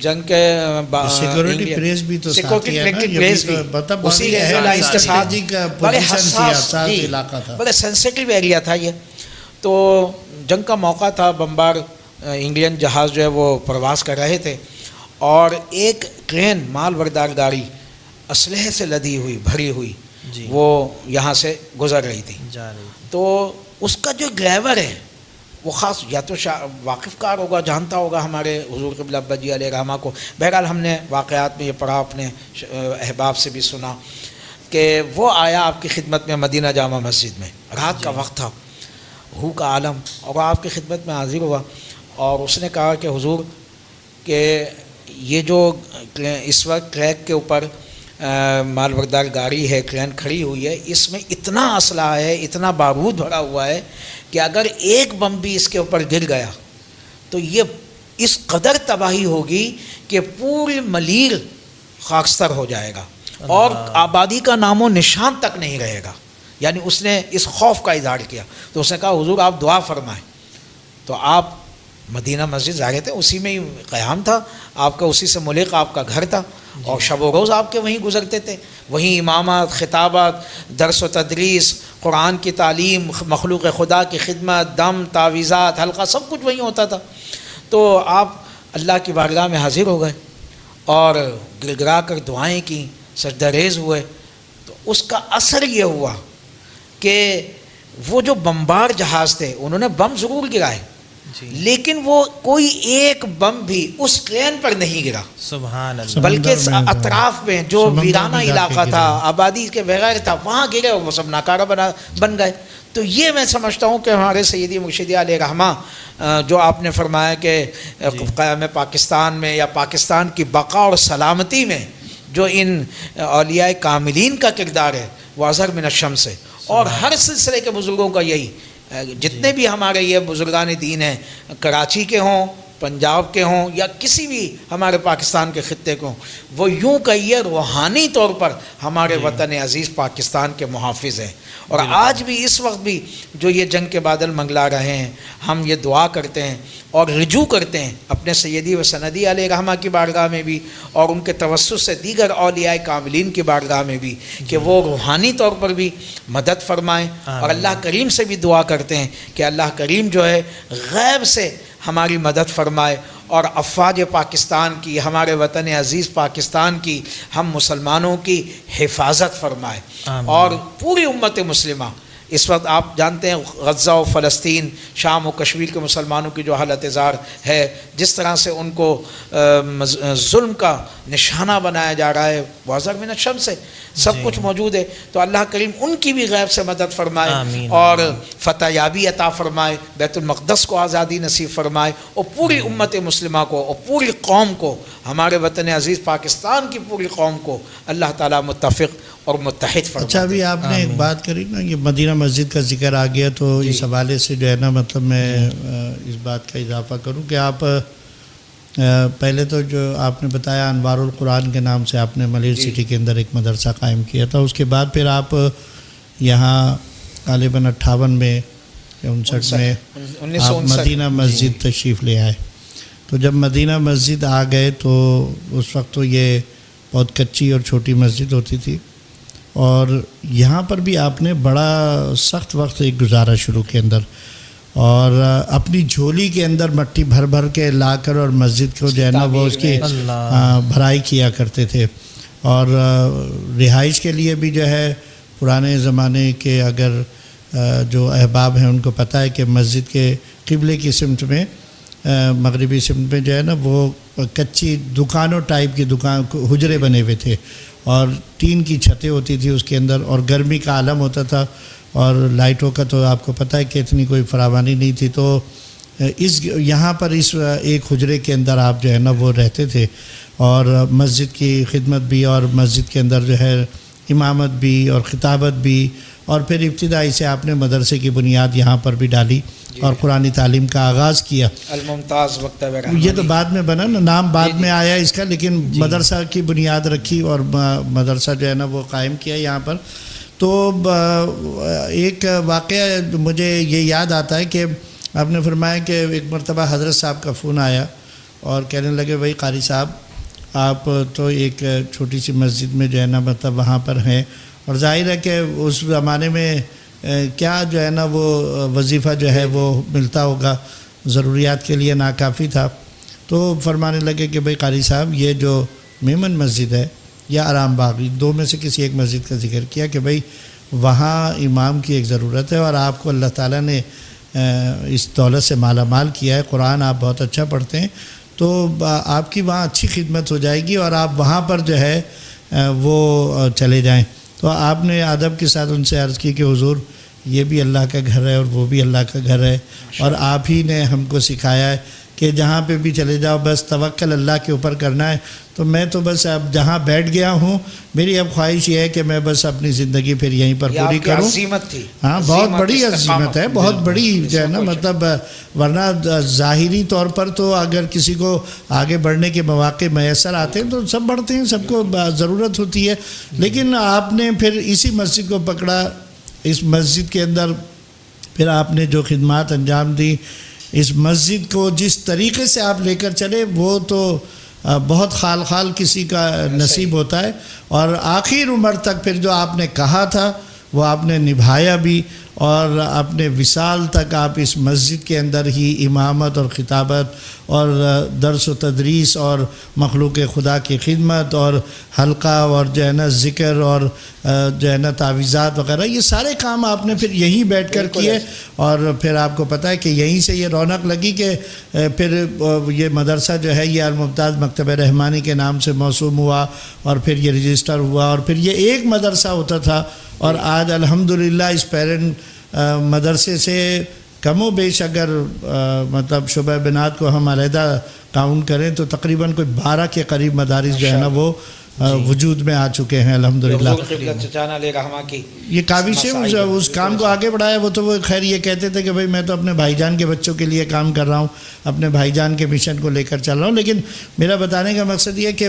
جنگ کے سیکورٹی پریس بھی تو اسی لائن کے ساتھ بڑے حساس بڑے سینسیٹیو ایریا تھا یہ. تو جنگ کا موقع تھا, بمبار انگلین جہاز جو ہے وہ پرواز کر رہے تھے اور ایک ٹرین مال بردار گاڑی اسلحے سے لدی ہوئی بھری ہوئی وہ یہاں سے گزر رہی تھی. تو اس کا جو ڈرائیور ہے وہ خاص یا تو واقف کار ہوگا, جانتا ہوگا ہمارے حضور قبلہ ابا جی علیہ رحمہ کو. بہرحال ہم نے واقعات میں یہ پڑھا, اپنے احباب سے بھی سنا کہ وہ آیا آپ کی خدمت میں مدینہ جامع مسجد میں, رات کا وقت تھا, ہو کا عالم, اور آپ کی خدمت میں حاضر ہوا اور اس نے کہا کہ حضور کہ یہ جو اس وقت ٹریک کے اوپر مال بردار گاڑی ہے, ٹرین کھڑی ہوئی ہے, اس میں اتنا اسلحہ ہے, اتنا بارود بھرا ہوا ہے کہ اگر ایک بم بھی اس کے اوپر گر گیا تو یہ اس قدر تباہی ہوگی کہ پوری ملیل خاکستر ہو جائے گا اور آبادی کا نام و نشان تک نہیں رہے گا. یعنی اس نے اس خوف کا اظہار کیا. تو اس نے کہا حضور آپ دعا فرمائیں. تو آپ مدینہ مسجد ظاہر تھے, اسی میں ہی قیام تھا آپ کا, اسی سے ملک آپ کا گھر تھا اور شب و روز آپ کے وہیں گزرتے تھے, وہیں امامات, خطابات, درس و تدریس, قرآن کی تعلیم, مخلوق خدا کی خدمت, دم, تعویذات, حلقہ, سب کچھ وہیں ہوتا تھا. تو آپ اللہ کی بارگاہ میں حاضر ہو گئے اور گر گرا کر دعائیں کیں, سجدہ ریز ہوئے. تو اس کا اثر یہ ہوا کہ وہ جو بمبار جہاز تھے انہوں نے بم ضرور گرائے لیکن وہ کوئی ایک بم بھی اس ٹرین پر نہیں گرا, سبحان اللہ, بلکہ اطراف میں جو ویرانہ علاقہ تھا, آبادی کے بغیر تھا, وہاں گرے اور وہ سب ناکارہ بن گئے. تو یہ میں سمجھتا ہوں کہ ہمارے سیدی مرشدی علیہ رحمہ جو آپ نے فرمایا کہ قیام پاکستان میں یا پاکستان کی بقا اور سلامتی میں جو ان اولیاء کاملین کا کردار ہے وہ اظہر من الشمس ہے. اور ہر سلسلے کے بزرگوں کا یہی, جتنے بھی ہمارے یہ بزرگان دین ہیں, کراچی کے ہوں, پنجاب کے ہوں یا کسی بھی ہمارے پاکستان کے خطے کو, وہ یوں کہیے روحانی طور پر ہمارے وطن عزیز پاکستان کے محافظ ہیں. اور آج بھی اس وقت بھی جو یہ جنگ کے بادل منگلا رہے ہیں, ہم یہ دعا کرتے ہیں اور رجوع کرتے ہیں اپنے سیدی و سندی علیہ رحمہ کی بارگاہ میں بھی اور ان کے توسط سے دیگر اولیاء کاملین کی بارگاہ میں بھی کہ وہ روحانی طور پر بھی مدد فرمائیں. اور اللہ کریم سے بھی دعا کرتے ہیں کہ اللہ کریم جو ہے غیب سے ہماری مدد فرمائے اور افواج پاکستان کی, ہمارے وطن عزیز پاکستان کی, ہم مسلمانوں کی حفاظت فرمائے. اور پوری امت مسلمہ اس وقت آپ جانتے ہیں غزہ و فلسطین, شام و کشمیر کے مسلمانوں کی جو حالت زار ہے, جس طرح سے ان کو ظلم کا نشانہ بنایا جا رہا ہے, وہ اظہر من الشمس سے سب کچھ موجود ہے. تو اللہ کریم ان کی بھی غیب سے مدد فرمائے اور فتح یابی عطا فرمائے, بیت المقدس کو آزادی نصیب فرمائے, اور پوری امت مسلمہ کو اور پوری قوم کو, ہمارے وطن عزیز پاکستان کی پوری قوم کو اللہ تعالیٰ متفق اور متحد فرمائے. اچھا, ابھی آپ نے ایک بات کری نا, یہ مدینہ مسجد کا ذکر آ گیا, تو اس حوالے سے جو ہے نا مطلب میں اس بات کا اضافہ کروں کہ آپ پہلے تو جو آپ نے بتایا انوار القرآن کے نام سے آپ نے ملیل سٹی کے اندر ایک مدرسہ قائم کیا تھا, اس کے بعد پھر آپ یہاں غالباً 58 میں یا 59 میں آپ مدینہ مسجد تشریف لے آئے. تو جب مدینہ مسجد آ گئے تو اس وقت تو یہ بہت کچی اور چھوٹی مسجد ہوتی تھی, اور یہاں پر بھی آپ نے بڑا سخت وقت ایک گزارا شروع کے اندر, اور اپنی جھولی کے اندر مٹی بھر بھر کے لا کر اور مسجد کو جو ہے نا وہ اس کی بھرائی کیا کرتے تھے. اور رہائش کے لیے بھی جو ہے پرانے زمانے کے اگر جو احباب ہیں ان کو پتہ ہے کہ مسجد کے قبلے کی سمت میں مغربی سمت میں جو ہے نا وہ کچی دکانوں ٹائپ کی حجرے بنے ہوئے تھے اور ٹین کی چھتیں ہوتی تھی اس کے اندر, اور گرمی کا عالم ہوتا تھا اور لائٹوں کا تو آپ کو پتہ ہے کہ اتنی کوئی فراوانی نہیں تھی. تو یہاں پر اس ایک حجرے کے اندر آپ جو ہے نا وہ رہتے تھے اور مسجد کی خدمت بھی اور مسجد کے اندر جو ہے امامت بھی اور خطابت بھی, اور پھر ابتدائی سے آپ نے مدرسے کی بنیاد یہاں پر بھی ڈالی اور قرآنی تعلیم کا آغاز کیا. الممتاز مکتب رحمانی یہ تو بعد میں بنا نا, نام بعد میں آیا اس کا, لیکن مدرسہ کی بنیاد رکھی اور مدرسہ جو ہے نا وہ قائم کیا یہاں پر. تو ایک واقعہ مجھے یہ یاد آتا ہے کہ آپ نے فرمایا کہ ایک مرتبہ حضرت صاحب کا فون آیا اور کہنے لگے بھائی قاری صاحب آپ تو ایک چھوٹی سی مسجد میں جو ہے نا مطلب وہاں پر ہیں, اور ظاہر ہے کہ اس زمانے میں کیا جو ہے نا وہ وظیفہ جو ہے وہ ملتا ہوگا, ضروریات کے لیے ناکافی تھا. تو فرمانے لگے کہ بھائی قاری صاحب یہ جو میمن مسجد ہے یا آرام باغ, دو میں سے کسی ایک مسجد کا ذکر کیا کہ بھائی وہاں امام کی ایک ضرورت ہے اور آپ کو اللہ تعالیٰ نے اس دولت سے مالا مال کیا ہے, قرآن آپ بہت اچھا پڑھتے ہیں, تو آپ کی وہاں اچھی خدمت ہو جائے گی اور آپ وہاں پر جو ہے وہ چلے جائیں. تو آپ نے ادب کے ساتھ ان سے عرض کی کہ حضور یہ بھی اللہ کا گھر ہے اور وہ بھی اللہ کا گھر ہے, اور آپ ہی نے ہم کو سکھایا ہے کہ جہاں پہ بھی چلے جاؤ بس توکل اللہ کے اوپر کرنا ہے. تو میں تو بس اب جہاں بیٹھ گیا ہوں, میری اب خواہش یہ ہے کہ میں بس اپنی زندگی پھر یہیں پر پوری کروں. عظیمت تھی, ہاں بہت بڑی عظیمت ہے, بہت بڑی جو ہے نا مطلب, ورنہ ظاہری طور پر تو اگر کسی کو آگے بڑھنے کے مواقع میسر آتے ہیں تو سب بڑھتے ہیں, سب کو ضرورت ہوتی ہے, لیکن آپ نے پھر اسی مسجد کو پکڑا. اس مسجد کے اندر پھر آپ نے جو خدمات انجام دی, اس مسجد کو جس طریقے سے آپ لے کر چلے وہ تو بہت خال خال کسی کا نصیب ہوتا ہے, اور آخر عمر تک پھر جو آپ نے کہا تھا وہ آپ نے نبھایا بھی, اور اپنے وصال تک آپ اس مسجد کے اندر ہی امامت اور خطابت اور درس و تدریس اور مخلوق خدا کی خدمت اور حلقہ اور جو ہے نا ذکر اور جو ہے نا تعویذات وغیرہ, یہ سارے کام آپ نے پھر یہیں بیٹھ کر کیے. اور پھر آپ کو پتہ ہے کہ یہیں سے یہ رونق لگی کہ پھر یہ مدرسہ جو ہے یہ الممتاز مکتب رحمانی کے نام سے موسوم ہوا, اور پھر یہ رجسٹر ہوا, اور پھر یہ ایک مدرسہ ہوتا تھا, اور آج الحمدللہ اس پیرنٹ مدرسے سے کم و بیش اگر مطلب شعبہ بنات کو ہم علیحدہ کاؤنٹ کریں تو تقریباً کوئی 12 کے قریب مدارس جو ہے نا وہ وجود میں آ چکے ہیں الحمدللہ. یہ کاوشیں اس کام کو آگے بڑھایا. وہ تو وہ خیر یہ کہتے تھے کہ بھائی میں تو اپنے بھائی جان کے بچوں کے لیے کام کر رہا ہوں, اپنے بھائی جان کے مشن کو لے کر چل رہا ہوں, لیکن میرا بتانے کا مقصد یہ کہ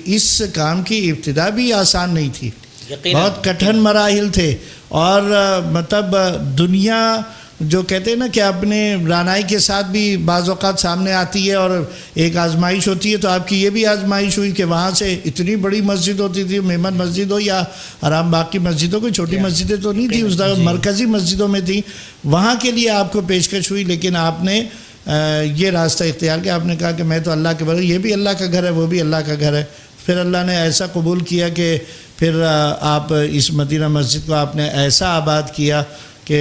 اس کام کی ابتدا بھی آسان نہیں تھی, بہت کٹھن مراحل تھے, اور مطلب دنیا جو کہتے ہیں نا کہ اپنے رانائی کے ساتھ بھی بعض اوقات سامنے آتی ہے اور ایک آزمائش ہوتی ہے, تو آپ کی یہ بھی آزمائش ہوئی کہ وہاں سے اتنی بڑی مسجد ہوتی تھی, میمن مسجد ہو یا آرام باغ کی مسجد ہو, کوئی چھوٹی مسجدیں تو نہیں تھی اس طرح, مرکزی مسجدوں میں تھی, وہاں کے لیے آپ کو پیشکش ہوئی, لیکن آپ نے یہ راستہ اختیار کیا. آپ نے کہا کہ میں تو اللہ کے بغیر, یہ بھی اللہ کا گھر ہے وہ بھی اللہ کا گھر ہے. پھر اللہ نے ایسا قبول کیا کہ پھر آپ اس مدینہ مسجد کو آپ نے ایسا آباد کیا کہ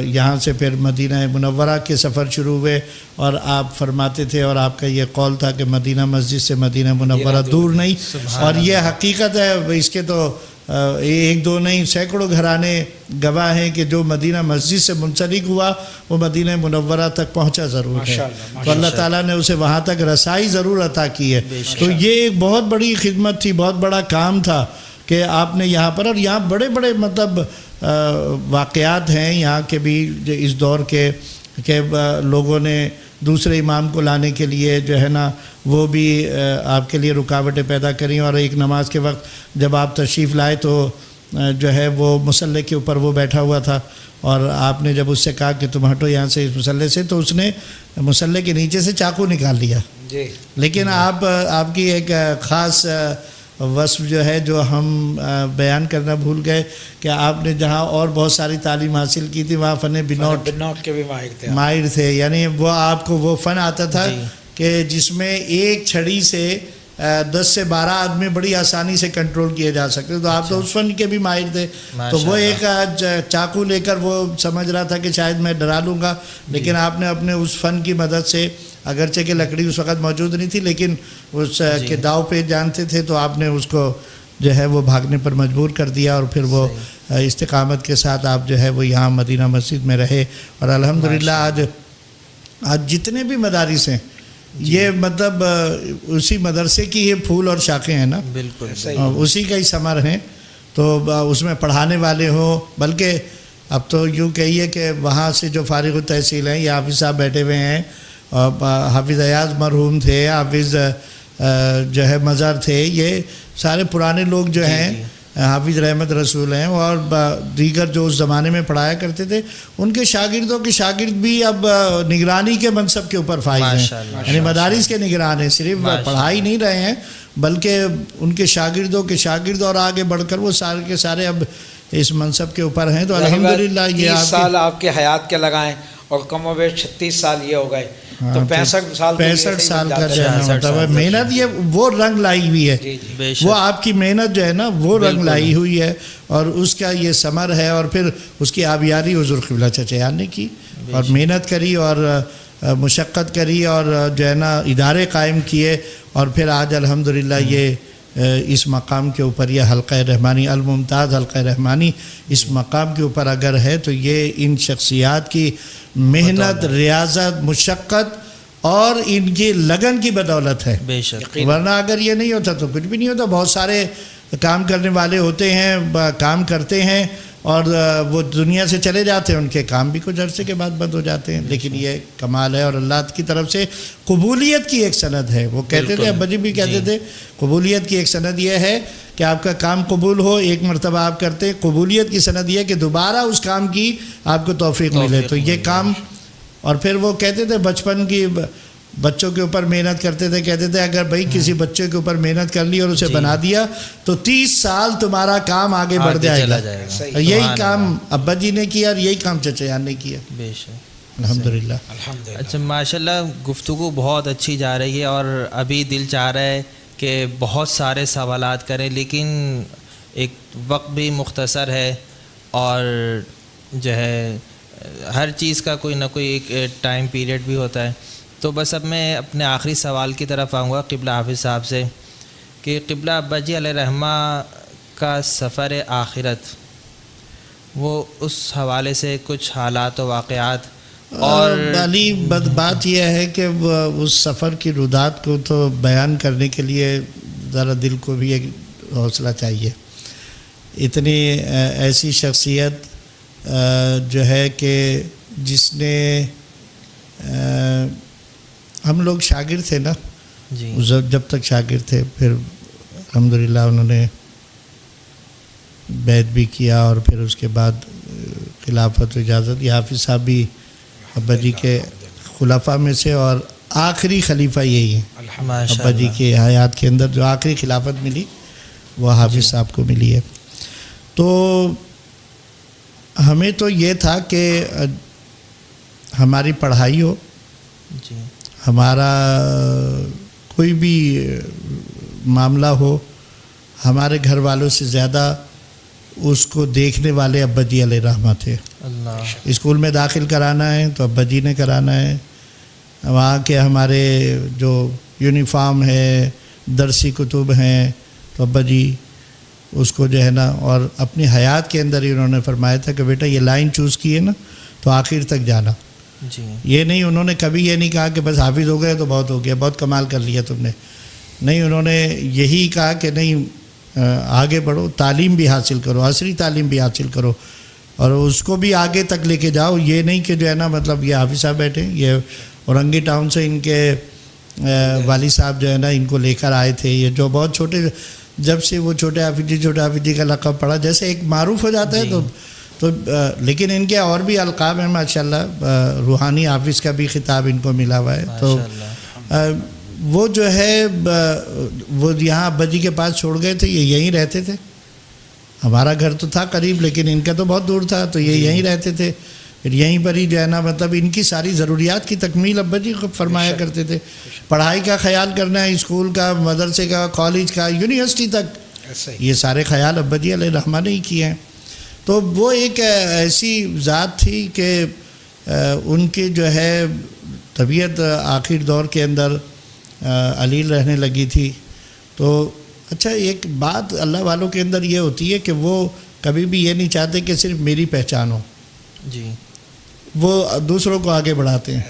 یہاں سے پھر مدینہ منورہ کے سفر شروع ہوئے, اور آپ فرماتے تھے اور آپ کا یہ قول تھا کہ مدینہ مسجد سے مدینہ منورہ دور نہیں, اور یہ حقیقت ہے. اس کے تو ایک دو نہیں سینکڑوں گھرانے گواہ ہیں کہ جو مدینہ مسجد سے منسلک ہوا وہ مدینہ منورہ تک پہنچا ضرور ہے, تو اللہ تعالیٰ نے اسے وہاں تک رسائی ضرور عطا کی ہے. تو یہ ایک بہت بڑی خدمت تھی, بہت بڑا کام تھا کہ آپ نے یہاں پر, اور یہاں بڑے بڑے مطلب واقعات ہیں یہاں کے بھی اس دور کے, کہ لوگوں نے دوسرے امام کو لانے کے لیے جو ہے نا وہ بھی آپ کے لیے رکاوٹیں پیدا کریں, اور ایک نماز کے وقت جب آپ تشریف لائے تو جو ہے وہ مصلی کے اوپر وہ بیٹھا ہوا تھا, اور آپ نے جب اس سے کہا کہ تم ہٹو یہاں سے اس مصلی سے, تو اس نے مصلی کے نیچے سے چاقو نکال لیا, لیکن آپ کی ایک خاص وصف جو ہے جو ہم بیان کرنا بھول گئے کہ آپ نے جہاں اور بہت ساری تعلیم حاصل کی تھی وہاں فن بنوٹ کے بھی ماہر تھے، یعنی وہ آپ کو وہ فن آتا تھا کہ جس میں ایک چھڑی سے 10 سے 12 آدمی بڑی آسانی سے کنٹرول کیے جا سکتے، تو آپ تو اس فن کے بھی ماہر تھے. تو وہ ایک چاقو لے کر وہ سمجھ رہا تھا کہ شاید میں ڈرا لوں گا، لیکن آپ نے اپنے اس فن کی مدد سے، اگرچہ کہ لکڑی اس وقت موجود نہیں تھی لیکن اس کے داؤ پہ جانتے تھے، تو آپ نے اس کو جو ہے وہ بھاگنے پر مجبور کر دیا، اور پھر وہ استقامت کے ساتھ آپ جو ہے وہ یہاں مدینہ مسجد میں رہے. اور الحمدللہ آج جتنے بھی مدارس ہیں یہ مطلب اسی مدرسے کی یہ پھول اور شاخیں ہیں نا، بالکل اسی کا ہی ثمر ہیں. تو اس میں پڑھانے والے ہوں، بلکہ اب تو یوں کہیے کہ وہاں سے جو فارغ التحصیل ہیں، یہ حافظ صاحب بیٹھے ہوئے ہیں، حافظ ایاز مرحوم تھے، حافظ جو ہے مظہر تھے، یہ سارے پرانے لوگ جو ہیں، حافظ رحمت رسول ہیں، اور دیگر جو اس زمانے میں پڑھایا کرتے تھے، ان کے شاگردوں کے شاگرد بھی اب نگرانی کے منصب کے اوپر فائز ہیں، یعنی مدارس کے نگران ہیں، صرف پڑھائی نہیں رہے ہیں بلکہ ان کے شاگردوں کے شاگرد، اور آگے بڑھ کر وہ سارے کے سارے اب اس منصب کے اوپر ہیں. تو الحمدللہ یہ 30 سال آپ کے حیات کے لگائیں اور کم و بیش 36 سال یہ ہو گئے، تو 65 سال کا جو ہے مطلب محنت یہ وہ رنگ لائی ہوئی ہے، وہ آپ کی محنت جو ہے نا وہ رنگ لائی ہوئی ہے، اور اس کا یہ ثمر ہے. اور پھر اس کی آبیاری حضور قبلہ چچیان نے کی، اور محنت کری اور مشقت کری، اور جو ہے نا ادارے قائم کیے، اور پھر آج الحمدللہ یہ اس مقام کے اوپر یہ حلقہ رحمانی، الممتاز حلقہ رحمانی اس مقام کے اوپر اگر ہے تو یہ ان شخصیات کی محنت، ریاضت، مشقت اور ان کی لگن کی بدولت ہے. بے شک، ورنہ اگر یہ نہیں ہوتا تو کچھ بھی نہیں ہوتا. بہت سارے کام کرنے والے ہوتے ہیں، کام کرتے ہیں اور وہ دنیا سے چلے جاتے ہیں، ان کے کام بھی کچھ عرصے کے بعد بند ہو جاتے ہیں. لیکن یہ کمال ہے، اور اللہ کی طرف سے قبولیت کی ایک سند ہے. وہ کہتے تھے، ابا جی بھی کہتے تھے، قبولیت کی ایک سند یہ ہے کہ آپ کا کام قبول ہو، ایک مرتبہ آپ کرتے ہیں. قبولیت کی سند یہ ہے کہ دوبارہ اس کام کی آپ کو توفیق ملے. تو یہ کام، اور پھر وہ کہتے تھے بچپن کی بچوں کے اوپر محنت کرتے تھے، کہتے تھے اگر بھائی کسی بچے کے اوپر محنت کر لی اور اسے بنا دیا تو 30 سال تمہارا کام آگے بڑھ جائے گا. یہی کام ابا جی نے کیا اور یہی کام چچیان نے کیا. بے شک، الحمدللہ. اچھا، ماشاءاللہ گفتگو بہت اچھی جا رہی ہے، اور ابھی دل چاہ رہا ہے کہ بہت سارے سوالات کریں، لیکن ایک وقت بھی مختصر ہے، اور جو ہے ہر چیز کا کوئی نہ کوئی ایک ٹائم پیریڈ بھی ہوتا ہے. تو بس اب میں اپنے آخری سوال کی طرف آؤں گا قبلہ حافظ صاحب سے، کہ قبلہ ابا جی علیہ رحمہ کا سفر آخرت، وہ اس حوالے سے کچھ حالات و واقعات. اور علی بات یہ ہے کہ اس سفر کی رودات کو تو بیان کرنے کے لیے ذرا دل کو بھی ایک حوصلہ چاہیے. اتنی ایسی شخصیت جو ہے کہ جس نے، ہم لوگ شاگرد تھے نا، جی جب تک شاگرد تھے، پھر الحمدللہ انہوں نے بیعت بھی کیا، اور پھر اس کے بعد خلافت و اجازت. یہ حافظ صاحب بھی ابا جی کے خلفاء میں سے، اور آخری خلیفہ یہی ہیں. ابا جی کے حیات کے اندر جو آخری خلافت ملی وہ حافظ صاحب کو ملی ہے. تو ہمیں تو یہ تھا کہ ہماری پڑھائی ہو، جی، ہمارا کوئی بھی معاملہ ہو، ہمارے گھر والوں سے زیادہ اس کو دیکھنے والے ابا جی علیہ رحمہ تھے. اللہ، اسکول میں داخل کرانا ہے تو ابا جی نے کرانا ہے، وہاں کے ہمارے جو یونیفارم ہے، درسی کتب ہیں، تو ابا جی اس کو جو ہے نا، اور اپنی حیات کے اندر ہی انہوں نے فرمایا تھا کہ بیٹا یہ لائن چوز کی ہے نا تو آخر تک جانا. جی، یہ نہیں، انہوں نے کبھی یہ نہیں کہا کہ بس حافظ ہو گئے تو بہت ہو گیا، بہت کمال کر لیا تم نے. نہیں، انہوں نے یہی کہا کہ نہیں، آگے بڑھو، تعلیم بھی حاصل کرو، عصری تعلیم بھی حاصل کرو، اور اس کو بھی آگے تک لے کے جاؤ. یہ نہیں کہ جو ہے نا مطلب یہ حافظ صاحب بیٹھے، یہ اورنگی ٹاؤن سے ان کے والد صاحب جو ہے نا ان کو لے کر آئے تھے. یہ جو بہت چھوٹے، جب سے وہ چھوٹے حافظ جی کا لقب پڑا، جیسے ایک معروف ہو جاتا ہے تو لیکن ان کے اور بھی القاب ہیں ماشاءاللہ. روحانی حافظ کا بھی خطاب ان کو ملا ہوا ہے. تو وہ جو ہے وہ یہاں ابا جی کے پاس چھوڑ گئے تھے، یہ یہیں رہتے تھے. ہمارا گھر تو تھا قریب لیکن ان کا تو بہت دور تھا، تو یہ یہیں رہتے تھے. پھر یہیں پر ہی جو ہے نا مطلب ان کی ساری ضروریات کی تکمیل ابا جی خود فرمایا کرتے تھے. پڑھائی کا خیال کرنا ہے، اسکول کا، مدرسے کا، کالج کا، یونیورسٹی تک، یہ سارے خیال ابا جی علیہ الرحمہ نے ہی کیے ہیں. تو وہ ایک ایسی ذات تھی کہ ان کی جو ہے طبیعت آخر دور کے اندر علیل رہنے لگی تھی. تو اچھا ایک بات اللہ والوں کے اندر یہ ہوتی ہے کہ وہ کبھی بھی یہ نہیں چاہتے کہ صرف میری پہچان ہو، جی وہ دوسروں کو آگے بڑھاتے ہیں.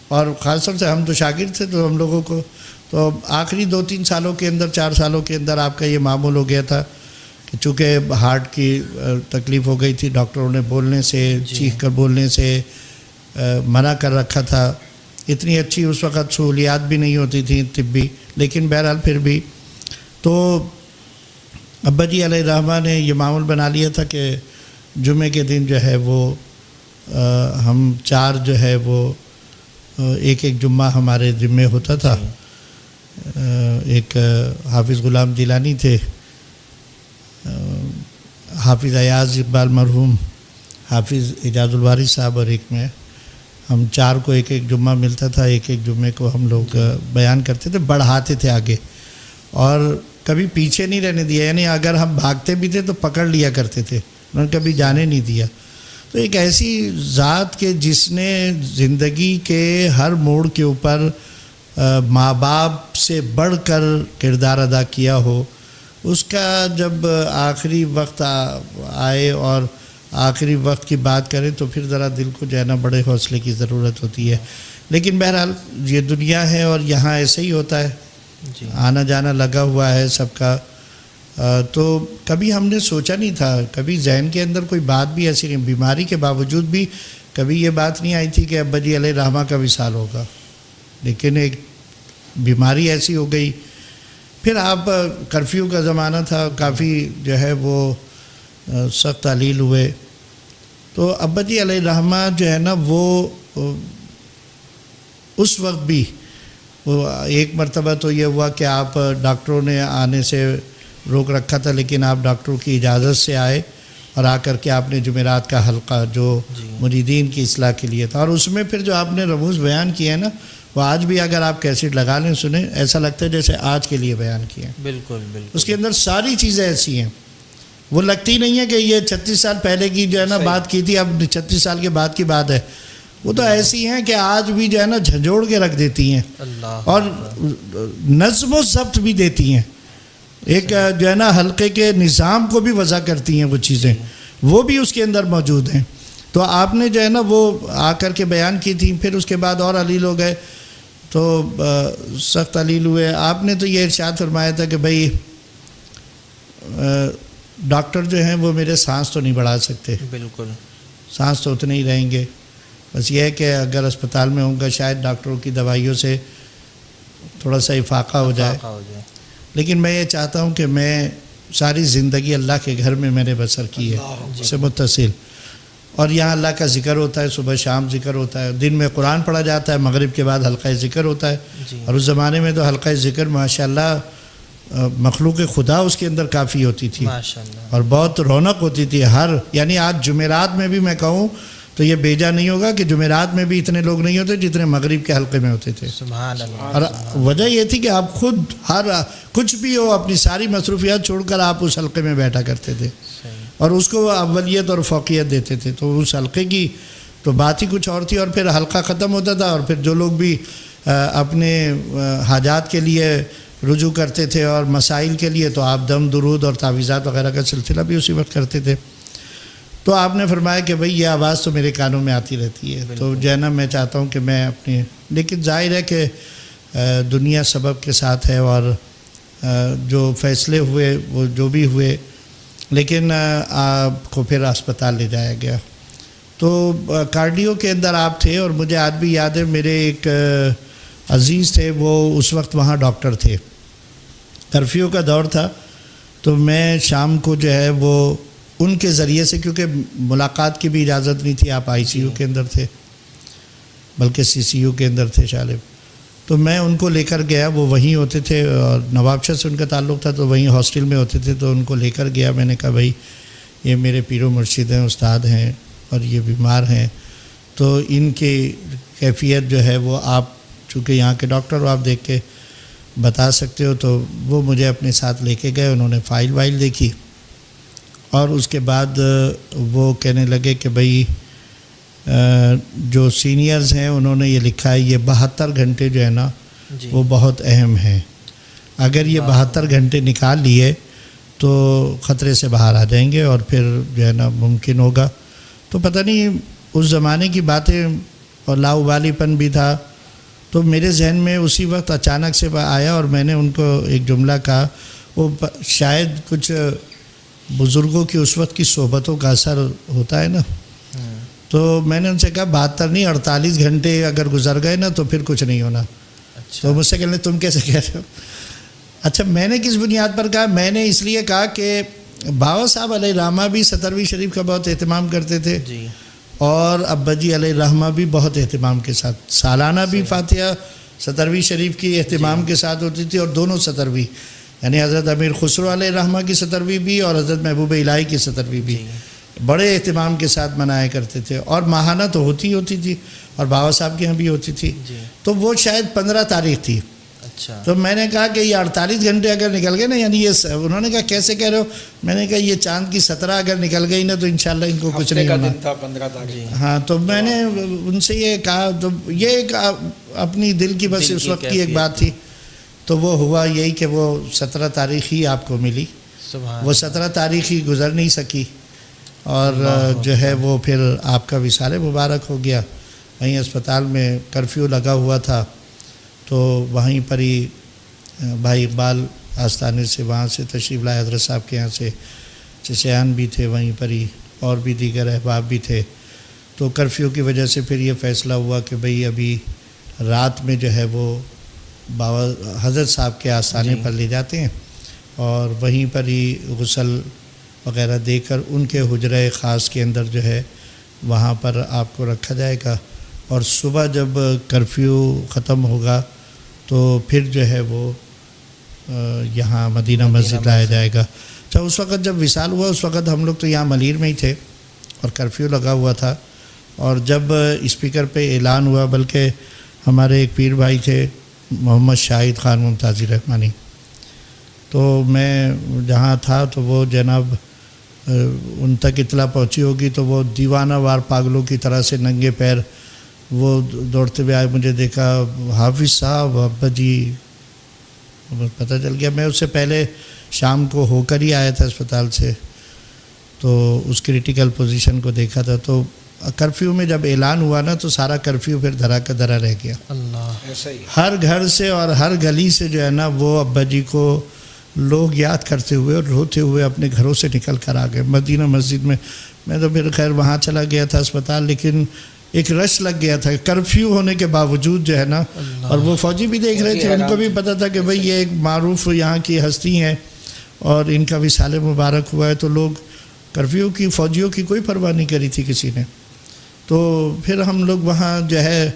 اور خاص طور سے ہم تو شاگرد تھے تو ہم لوگوں کو تو آخری 2-3 سالوں کے اندر 4 سالوں کے اندر آپ کا یہ معمول ہو گیا تھا کہ چونکہ ہارٹ کی تکلیف ہو گئی تھی، ڈاکٹروں نے بولنے سے چیخ کر بولنے سے منع کر رکھا تھا. اتنی اچھی اس وقت سہولیات بھی نہیں ہوتی تھیں طبی، لیکن بہرحال پھر بھی تو ابا جی علیہ الرحمہ نے یہ معمول بنا لیا تھا کہ جمعے کے دن جو ہے وہ ہم 4 جو ہے وہ ایک جمعہ ہمارے ذمے ہوتا تھا. ایک حافظ غلام جیلانی تھے، حافظ ایاز اقبال مرحوم، حافظ اعجاز الوارث صاحب، اور ایک میں ہم 4 کو ایک جمعہ ملتا تھا. ایک جمعے کو ہم لوگ بیان کرتے تھے، بڑھاتے تھے آگے اور کبھی پیچھے نہیں رہنے دیا. یعنی اگر ہم بھاگتے بھی تھے تو پکڑ لیا کرتے تھے، انہوں نے کبھی جانے نہیں دیا. تو ایک ایسی ذات کہ جس نے زندگی کے ہر موڑ کے اوپر ماں باپ سے بڑھ کر کردار ادا کیا ہو، اس کا جب آخری وقت آئے اور آخری وقت کی بات کریں تو پھر ذرا دل کو جو ہے نا بڑے حوصلے کی ضرورت ہوتی ہے. لیکن بہرحال یہ دنیا ہے اور یہاں ایسے ہی ہوتا ہے، آنا جانا لگا ہوا ہے سب کا. تو کبھی ہم نے سوچا نہیں تھا، کبھی ذہن کے اندر کوئی بات بھی ایسی نہیں، بیماری کے باوجود بھی کبھی یہ بات نہیں آئی تھی کہ ابا جی علیہ الرحمہ کا وصال ہوگا. لیکن ایک بیماری ایسی ہو گئی. پھر آپ کرفیو کا زمانہ تھا، کافی جو ہے وہ سخت علیل ہوئے. تو ابا جی علیہ الرحمہ جو ہے نا وہ اس وقت بھی ایک مرتبہ تو یہ ہوا کہ آپ ڈاکٹروں نے آنے سے روک رکھا تھا، لیکن آپ ڈاکٹروں کی اجازت سے آئے اور آ کر کے آپ نے جمعرات کا حلقہ جو مریدین کی اصلاح کے لیے تھا، اور اس میں پھر جو آپ نے رموز بیان کیے ہیں نا، وہ آج بھی اگر آپ کیسٹ لگا لیں سنیں، ایسا لگتا ہے جیسے آج کے لیے بیان کیے ہیں. بالکل بالکل. اس کے اندر ساری چیزیں ایسی ہیں، وہ لگتی نہیں ہے کہ یہ 36 سال پہلے کی جو ہے نا بات کی تھی، اب 36 سال کے بعد کی بات ہے. وہ تو ایسی ہیں کہ آج بھی جو ہے نا جھنجھوڑ کے رکھ دیتی ہیں اور نظم و ضبط بھی دیتی ہیں. ایک جو ہے نا حلقے کے نظام کو بھی وضع کرتی ہیں وہ چیزیں، وہ بھی اس کے اندر موجود ہیں. تو آپ نے جو ہے نا وہ آ کر کے بیان کی تھی. پھر اس کے بعد اور علیل ہو گئے تو سخت علیل ہوئے. آپ نے تو یہ ارشاد فرمایا تھا کہ بھائی ڈاکٹر جو ہیں وہ میرے سانس تو نہیں بڑھا سکتے، بالکل سانس تو اتنے ہی رہیں گے. بس یہ ہے کہ اگر اسپتال میں ہوں گا شاید ڈاکٹروں کی دوائیوں سے تھوڑا سا افاقہ ہو جائے، لیکن میں یہ چاہتا ہوں کہ میں ساری زندگی اللہ کے گھر میں میں نے بسر کی ہے سے متصل، اور یہاں اللہ کا ذکر ہوتا ہے، صبح شام ذکر ہوتا ہے، دن میں قرآن پڑھا جاتا ہے، مغرب کے بعد حلقہ ذکر ہوتا ہے. اور اس زمانے میں تو حلقہ ذکر ماشاءاللہ مخلوق خدا اس کے اندر کافی ہوتی تھی اور بہت رونق ہوتی تھی. یعنی آج جمعرات میں بھی میں کہوں تو یہ بیجا نہیں ہوگا کہ جمعرات میں بھی اتنے لوگ نہیں ہوتے جتنے مغرب کے حلقے میں ہوتے تھے. سبحان اللہ. اور وجہ یہ تھی کہ آپ خود کچھ بھی ہو اپنی ساری مصروفیات چھوڑ کر آپ اس حلقے میں بیٹھا کرتے تھے اور اس کو اولیت اور فوقیت دیتے تھے. تو اس حلقے کی تو بات ہی کچھ اور تھی. اور پھر حلقہ ختم ہوتا تھا اور پھر جو لوگ بھی اپنے حاجات کے لیے رجوع کرتے تھے اور مسائل کے لیے تو آپ دم درود اور تعویذات وغیرہ کا سلسلہ بھی اسی وقت کرتے تھے. تو آپ نے فرمایا کہ بھئی یہ آواز تو میرے کانوں میں آتی رہتی ہے، تو جو ہے نا میں چاہتا ہوں کہ میں اپنی، لیکن ظاہر ہے کہ دنیا سبب کے ساتھ ہے اور جو فیصلے ہوئے وہ جو بھی ہوئے، لیکن آپ کو پھر اسپتال لے جایا گیا. تو کارڈیو کے اندر آپ تھے اور مجھے آج بھی یاد ہے میرے ایک عزیز تھے، وہ اس وقت وہاں ڈاکٹر تھے، کرفیو کا دور تھا. تو میں شام کو جو ہے وہ ان کے ذریعے سے، کیونکہ ملاقات کی بھی اجازت نہیں تھی، آپ آئی سی یو کے اندر تھے بلکہ سی سی یو کے اندر تھے شالب، تو میں ان کو لے کر گیا، وہ وہیں ہوتے تھے اور نواب شاہ سے ان کا تعلق تھا، تو وہیں ہاسٹل میں ہوتے تھے، تو ان کو لے کر گیا. میں نے کہا بھائی یہ میرے پیر و مرشد ہیں، استاد ہیں اور یہ بیمار ہیں، تو ان کی کیفیت جو ہے وہ آپ چونکہ یہاں کے ڈاکٹر ہو، آپ دیکھ کے بتا سکتے ہو. تو وہ مجھے اپنے ساتھ لے کے گئے، انہوں نے فائل وائل دیکھی اور اس کے بعد وہ کہنے لگے کہ بھئی جو سینئرز ہیں انہوں نے یہ لکھا ہے، یہ 72 گھنٹے جو ہے نا وہ بہت اہم ہیں. اگر یہ 72 گھنٹے نکال لیے تو خطرے سے باہر آ جائیں گے اور پھر جو ہے نا ممکن ہوگا. تو پتہ نہیں اس زمانے کی باتیں اور لاؤبالی پن بھی تھا، تو میرے ذہن میں اسی وقت اچانک سے آیا اور میں نے ان کو ایک جملہ کہا. وہ شاید کچھ بزرگوں کی اس وقت کی صحبتوں کا اثر ہوتا ہے نا، تو میں نے ان سے کہا 72 نہیں 48 گھنٹے اگر گزر گئے نا تو پھر کچھ نہیں ہونا. تو مجھ سے کہنے تم کیسے کہہ رہے ہو؟ اچھا میں نے کس بنیاد پر کہا؟ میں نے اس لیے کہا کہ بابا صاحب علیہ الرحمہ بھی 70ویں شریف کا بہت اہتمام کرتے تھے اور ابا جی علیہ الرحمہ بھی بہت اہتمام کے ساتھ، سالانہ بھی فاتحہ 70ویں شریف کی اہتمام کے ساتھ ہوتی تھی اور دونوں 70ویں، یعنی حضرت امیر خسرو علیہ الرحمہ کی 70ویں بھی اور حضرت محبوب الہی کی 70ویں بھی بڑے اہتمام کے ساتھ منایا کرتے تھے. اور ماہانہ تو ہوتی تھی اور بابا صاحب کے یہاں بھی ہوتی تھی. تو وہ شاید 15 تاریخ تھی. تو میں نے کہا کہ یہ 48 گھنٹے اگر نکل گئے نا، یعنی یہ انہوں نے کہا کیسے کہہ رہے ہو؟ میں نے کہا یہ چاند کی 17 اگر نکل گئی نا تو انشاءاللہ ان کو کچھ نہیں ہونا. 15 تاریخ. ہاں تو میں نے ان سے یہ کہا، تو یہ ایک اپنی دل کی بس اس وقت کی ایک بات تھی. تو وہ ہوا یہی کہ وہ 17 تاریخ ہی آپ کو ملی. وہ 17 تاریخ ہی گزر نہیں سکی اور جو ہے وہ پھر آپ کا وصال مبارک ہو گیا. وہیں اسپتال میں کرفیو لگا ہوا تھا، تو وہیں پر ہی بھائی اقبال آستانے سے وہاں سے تشریف لائے، حضرت صاحب کے یہاں سے چشیان بھی تھے وہیں پر ہی اور بھی دیگر احباب بھی تھے. تو کرفیو کی وجہ سے پھر یہ فیصلہ ہوا کہ بھئی ابھی رات میں جو ہے وہ بابا حضرت صاحب کے آستانے پر لے جاتے ہیں اور وہیں پر ہی غسل وغیرہ دے کر ان کے حجرہ خاص کے اندر جو ہے وہاں پر آپ کو رکھا جائے گا. اور صبح جب کرفیو ختم ہوگا تو پھر جو ہے وہ یہاں مدینہ مسجد لایا جائے گا. اچھا اس وقت جب وصال ہوا اس وقت ہم لوگ تو یہاں ملیر میں ہی تھے اور کرفیو لگا ہوا تھا، اور جب اسپیکر پہ اعلان ہوا، بلکہ ہمارے ایک پیر بھائی تھے محمد شاہد خان ممتازی رحمانی، تو میں جہاں تھا تو وہ جناب ان تک اطلاع پہنچی ہوگی تو وہ دیوانہ وار پاگلوں کی طرح سے ننگے پیر وہ دوڑتے ہوئے آئے، مجھے دیکھا حافظ صاحب ابا جی، پتہ چل گیا. میں اس سے پہلے شام کو ہو کر ہی آیا تھا اسپتال سے، تو اس کریٹیکل پوزیشن کو دیکھا تھا. تو کرفیو میں جب اعلان ہوا نا تو سارا کرفیو پھر دھرا کا دھرا رہ گیا. ایسا ہی ہر گھر سے اور ہر گلی سے جو ہے نا وہ ابا جی کو لوگ یاد کرتے ہوئے اور روتے ہوئے اپنے گھروں سے نکل کر آ گئے مدینہ مسجد میں. میں تو پھر خیر وہاں چلا گیا تھا اسپتال، لیکن ایک رش لگ گیا تھا کرفیو ہونے کے باوجود جو ہے نا. اور وہ فوجی بھی دیکھ رہے تھے، ان کو بھی پتہ تھا کہ بھئی یہ ایک معروف یہاں کی ہستی ہیں اور ان کا وصال مبارک ہوا ہے، تو لوگ کرفیو کی فوجیوں کی کوئی پرواہ نہیں کری تھی کسی نے. تو پھر ہم لوگ وہاں جو ہے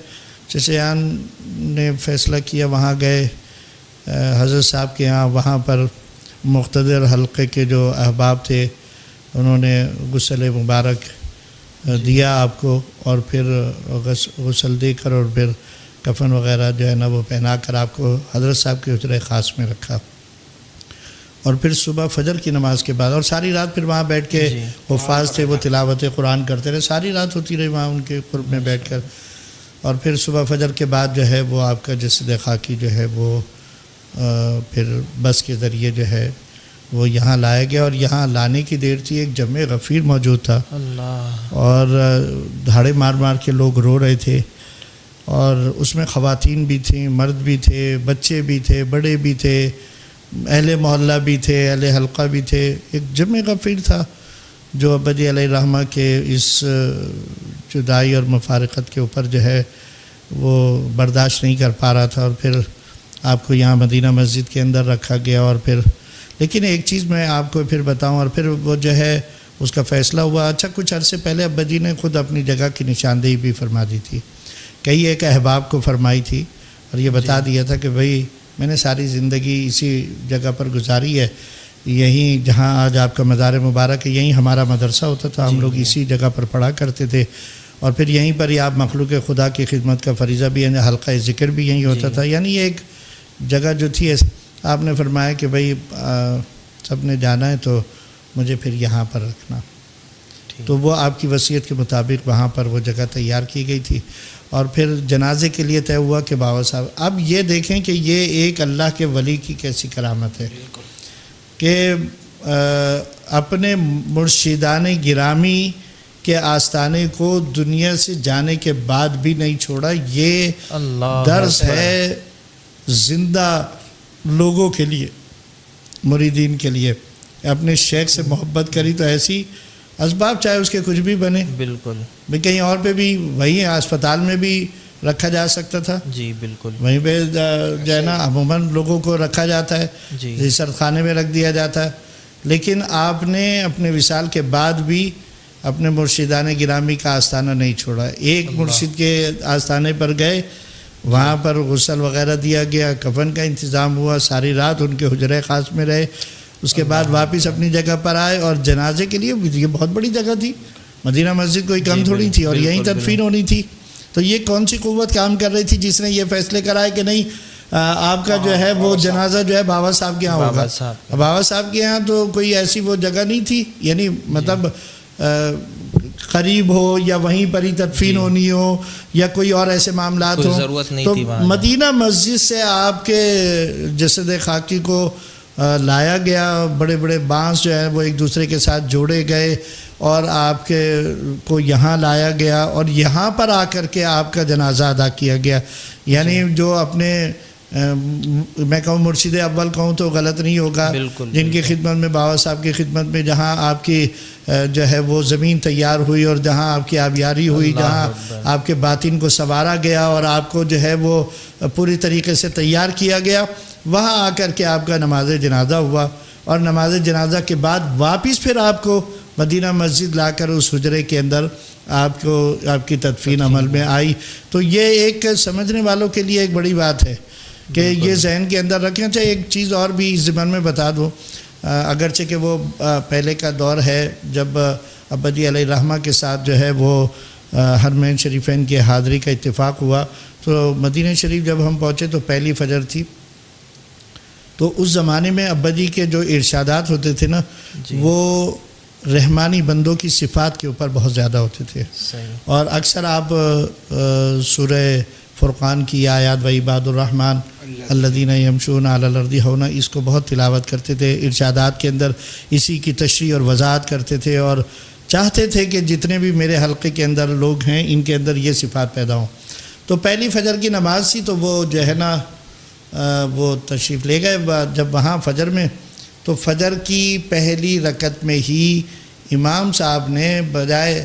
چچیان نے فیصلہ کیا، وہاں گئے حضرت صاحب کے یہاں. وہاں پر مقتدر حلقے کے جو احباب تھے انہوں نے غسل مبارک دیا آپ کو، اور پھر غسل دے کر اور پھر کفن وغیرہ جو ہے نا وہ پہنا کر آپ کو حضرت صاحب کے حجرہ خاص میں رکھا. اور پھر صبح فجر کی نماز کے بعد اور ساری رات پھر وہاں بیٹھ کے حفاظ تھے وہ تلاوت قرآن کرتے رہے، ساری رات ہوتی رہی وہاں ان کے قرب میں بیٹھ کر. اور پھر صبح فجر کے بعد جو ہے وہ آپ کا جسد خاکی جو ہے وہ پھر بس کے ذریعے جو ہے وہ یہاں لایا گیا. اور یہاں لانے کی دیر تھی، ایک جمع غفیر موجود تھا اور دھاڑے مار مار کے لوگ رو رہے تھے، اور اس میں خواتین بھی تھیں، مرد بھی تھے، بچے بھی تھے، بڑے بھی تھے، اہل محلہ بھی تھے، اہل حلقہ بھی تھے. ایک جمع غفیر تھا جو ابا جی علیہ الرحمہ کے اس جدائی اور مفارقت کے اوپر جو ہے وہ برداشت نہیں کر پا رہا تھا. اور پھر آپ کو یہاں مدینہ مسجد کے اندر رکھا گیا. اور پھر لیکن ایک چیز میں آپ کو پھر بتاؤں، اور پھر وہ جو ہے اس کا فیصلہ ہوا. اچھا کچھ عرصے پہلے ابا جی نے خود اپنی جگہ کی نشاندہی بھی فرما دی تھی، کئی ایک احباب کو فرمائی تھی. اور یہ بتا دیا تھا کہ بھائی میں نے ساری زندگی اسی جگہ پر گزاری ہے، یہیں جہاں آج آپ کا مزار مبارک ہے یہیں ہمارا مدرسہ ہوتا تھا، ہم لوگ اسی جگہ پر پڑھا کرتے تھے، اور پھر یہیں پر ہی آپ مخلوق خدا کی خدمت کا فریضہ بھی ہے، حلقہ ذکر بھی یہیں ہوتا تھا، یعنی یہ ایک جگہ جو تھی آپ نے فرمایا کہ بھائی سب نے جانا ہے تو مجھے پھر یہاں پر رکھنا، تو وہ آپ کی وصیت کے مطابق وہاں پر وہ جگہ تیار کی گئی تھی، اور پھر جنازے کے لیے طے ہوا کہ بابا صاحب، اب یہ دیکھیں کہ یہ ایک اللہ کے ولی کی کیسی کرامت ہے کہ اپنے مرشدان گرامی کے آستانے کو دنیا سے جانے کے بعد بھی نہیں چھوڑا۔ یہ درس ہے زندہ لوگوں کے لیے، مریدین کے لیے، اپنے شیخ سے محبت کری تو ایسی اسباب چاہے اس کے کچھ بھی بنے، بالکل بھی کہیں اور پہ بھی وہیں اسپتال میں بھی رکھا جا سکتا تھا، جی بالکل وہیں پہ جو ہے نا عموماً لوگوں کو رکھا جاتا ہے، جی سرد خانے میں رکھ دیا جاتا ہے، لیکن آپ نے اپنے وصال کے بعد بھی اپنے مرشدان گرامی کا آستانہ نہیں چھوڑا۔ ایک مرشد کے آستانے پر گئے، وہاں پر غسل وغیرہ دیا گیا، کفن کا انتظام ہوا، ساری رات ان کے حجرہ خاص میں رہے، اس کے بعد واپس اپنی جگہ پر آئے، اور جنازے کے لیے یہ بہت بڑی جگہ تھی، مدینہ مسجد کوئی کم تھوڑی تھی، اور یہیں تدفین ہونی تھی، تو یہ کون سی قوت کام کر رہی تھی جس نے یہ فیصلے کرائے کہ نہیں آپ کا جو ہے وہ جنازہ جو ہے بابا صاحب کے یہاں ہوگا۔ بابا صاحب کے یہاں تو کوئی ایسی وہ جگہ نہیں تھی، یعنی مطلب قریب ہو یا وہیں پر ہی تدفین ہونی ہو یا کوئی اور ایسے معاملات ہوں، ضرورت نہیں تو تھی وہاں۔ مدینہ مسجد سے آپ کے جسد خاکی کو لایا گیا، بڑے بڑے بانس جو ہیں وہ ایک دوسرے کے ساتھ جوڑے گئے، اور آپ کے کو یہاں لایا گیا، اور یہاں پر آ کر کے آپ کا جنازہ ادا کیا گیا۔ یعنی جو اپنے میں کہوں مرشد اول کہوں تو غلط نہیں ہوگا، جن کی خدمت میں بابا صاحب کی خدمت میں جہاں آپ کی جو ہے وہ زمین تیار ہوئی، اور جہاں آپ کی آبیاری ہوئی، جہاں آپ کے باطن کو سنوارا گیا اور آپ کو جو ہے وہ پوری طریقے سے تیار کیا گیا، وہاں آ کر کے آپ کا نماز جنازہ ہوا، اور نماز جنازہ کے بعد واپس پھر آپ کو مدینہ مسجد لا کر اس حجرے کے اندر آپ کی تدفین عمل میں آئی۔ تو یہ ایک سمجھنے والوں کے لیے ایک بڑی بات ہے کہ یہ ذہن کے اندر رکھیں۔ چاہے ایک چیز اور بھی اس ضمن میں بتا دوں، اگرچہ کہ وہ پہلے کا دور ہے جب ابا جی علیہ الرحمہ کے ساتھ جو ہے وہ حرمین شریفین کی حاضری کا اتفاق ہوا، تو مدینہ شریف جب ہم پہنچے تو پہلی فجر تھی، تو اس زمانے میں ابا جی کے جو ارشادات ہوتے تھے نا وہ رحمانی بندوں کی صفات کے اوپر بہت زیادہ ہوتے تھے، اور اکثر آپ سورہ فرقان کی آیات وعباد الرحمن الذین یمشون علی الارض ہونا اس کو بہت تلاوت کرتے تھے، ارشادات کے اندر اسی کی تشریح اور وضاحت کرتے تھے، اور چاہتے تھے کہ جتنے بھی میرے حلقے کے اندر لوگ ہیں ان کے اندر یہ صفات پیدا ہوں۔ تو پہلی فجر کی نماز تھی، تو وہ جو ہے نا وہ تشریف لے گئے جب وہاں فجر میں، تو فجر کی پہلی رکعت میں ہی امام صاحب نے بجائے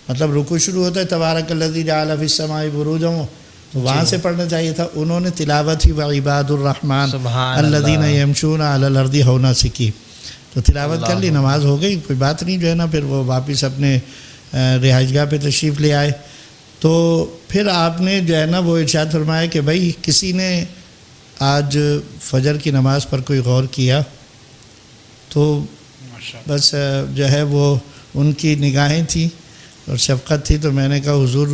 مطلب رکوع شروع ہوتا ہے تبارک الذی جعل فی السماء بروجا، تو وہاں سے پڑھنا چاہیے تھا، انہوں نے تلاوت ہی وعباد الرحمن الذین یمشون علی الارض ہونا سے کی، تو تلاوت کر لی، نماز ہو گئی، کوئی بات نہیں، جو ہے نا پھر وہ واپس اپنے رہائش گاہ پہ تشریف لے آئے۔ تو پھر آپ نے جو ہے نا وہ ارشاد فرمایا کہ بھائی کسی نے آج فجر کی نماز پر کوئی غور کیا، تو بس جو ہے وہ ان کی نگاہیں تھیں اور شفقت تھی، تو میں نے کہا حضور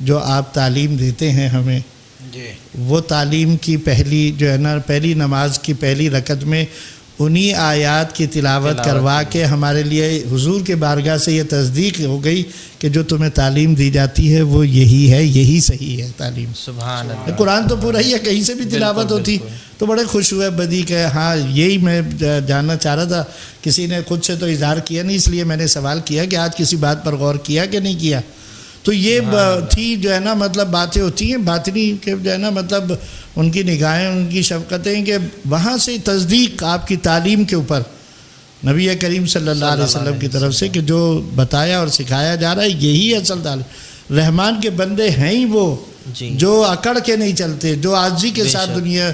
جو آپ تعلیم دیتے ہیں ہمیں، وہ تعلیم کی پہلی جو ہے نا پہلی نماز کی پہلی رکعت میں انہی آیات کی تلاوت کروا کے ہمارے لیے حضور کے بارگاہ سے یہ تصدیق ہو گئی کہ جو تمہیں تعلیم دی جاتی ہے وہ یہی ہے، یہی صحیح ہے تعلیم۔ سبحان اللہ، قرآن تو پورا ہی ہے، کہیں سے بھی تلاوت ہوتی، تو بڑے خوش ہوئے بدی کہ ہاں یہی میں جاننا چاہ رہا تھا، کسی نے خود سے تو اظہار کیا نہیں، اس لیے میں نے سوال کیا کہ آج کسی بات پر غور کیا کہ نہیں کیا۔ تو یہ تھی جو ہے نا مطلب باتیں ہوتی ہیں باطنی کہ جو ہے نا مطلب ان کی نگاہیں، ان کی شفقتیں، کہ وہاں سے تصدیق آپ کی تعلیم کے اوپر نبی کریم صلی اللہ علیہ وسلم کی طرف سے کہ جو بتایا اور سکھایا جا رہا ہے یہی اصل تعلیم۔ رحمان کے بندے ہیں ہی وہ جو اکڑ کے نہیں چلتے، جو عاجزی کے ساتھ دنیا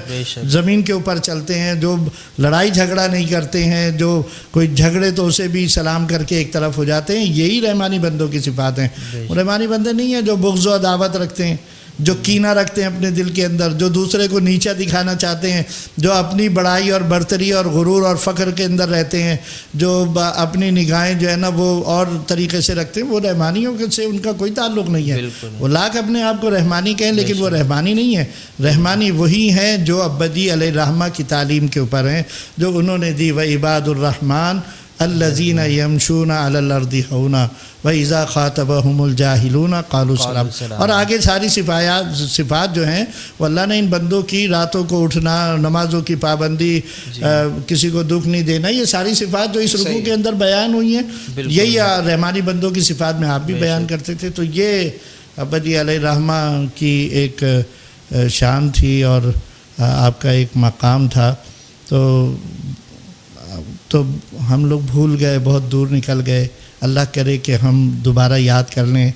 زمین کے اوپر چلتے ہیں، جو لڑائی جھگڑا نہیں کرتے ہیں، جو کوئی جھگڑے تو اسے بھی سلام کر کے ایک طرف ہو جاتے ہیں، یہی رحمانی بندوں کی صفات ہیں۔ رحمانی بندے نہیں ہیں جو بغض و عداوت رکھتے ہیں، جو کینہ رکھتے ہیں اپنے دل کے اندر، جو دوسرے کو نیچا دکھانا چاہتے ہیں، جو اپنی بڑائی اور برتری اور غرور اور فخر کے اندر رہتے ہیں، جو اپنی نگاہیں جو ہے نا وہ اور طریقے سے رکھتے ہیں، وہ رحمانیوں سے ان کا کوئی تعلق نہیں ہے۔ وہ لاکھ اپنے آپ کو رحمانی کہیں لیکن وہ رحمانی نہیں ہے۔ رحمانی وہی ہیں جو ابا جی علیہ الرحمہ کی تعلیم کے اوپر ہیں، جو انہوں نے دی، وعباد الرحمن الذین یمشون علی الارض ہونا وَإِذَا خَاطَبَهُمُ الْجَاهِلُونَ قَالُوا سَلَامًا۔ اور آگے ساری صفات جو ہیں وہ اللہ نے ان بندوں کی، راتوں کو اٹھنا، نمازوں کی پابندی، کسی کو دکھ نہیں دینا، یہ ساری صفات جو اس رکوع کے اندر بیان ہوئی ہیں، یہی رحمانی بندوں کی صفات میں آپ بھی بیان کرتے تھے۔ تو یہ ابا جی علیہ الرحمہ کی ایک شان تھی اور آپ کا ایک مقام تھا۔ تو ہم لوگ بھول گئے، بہت دور نکل گئے۔ اللہ کرے کہ ہم دوبارہ یاد کر لیں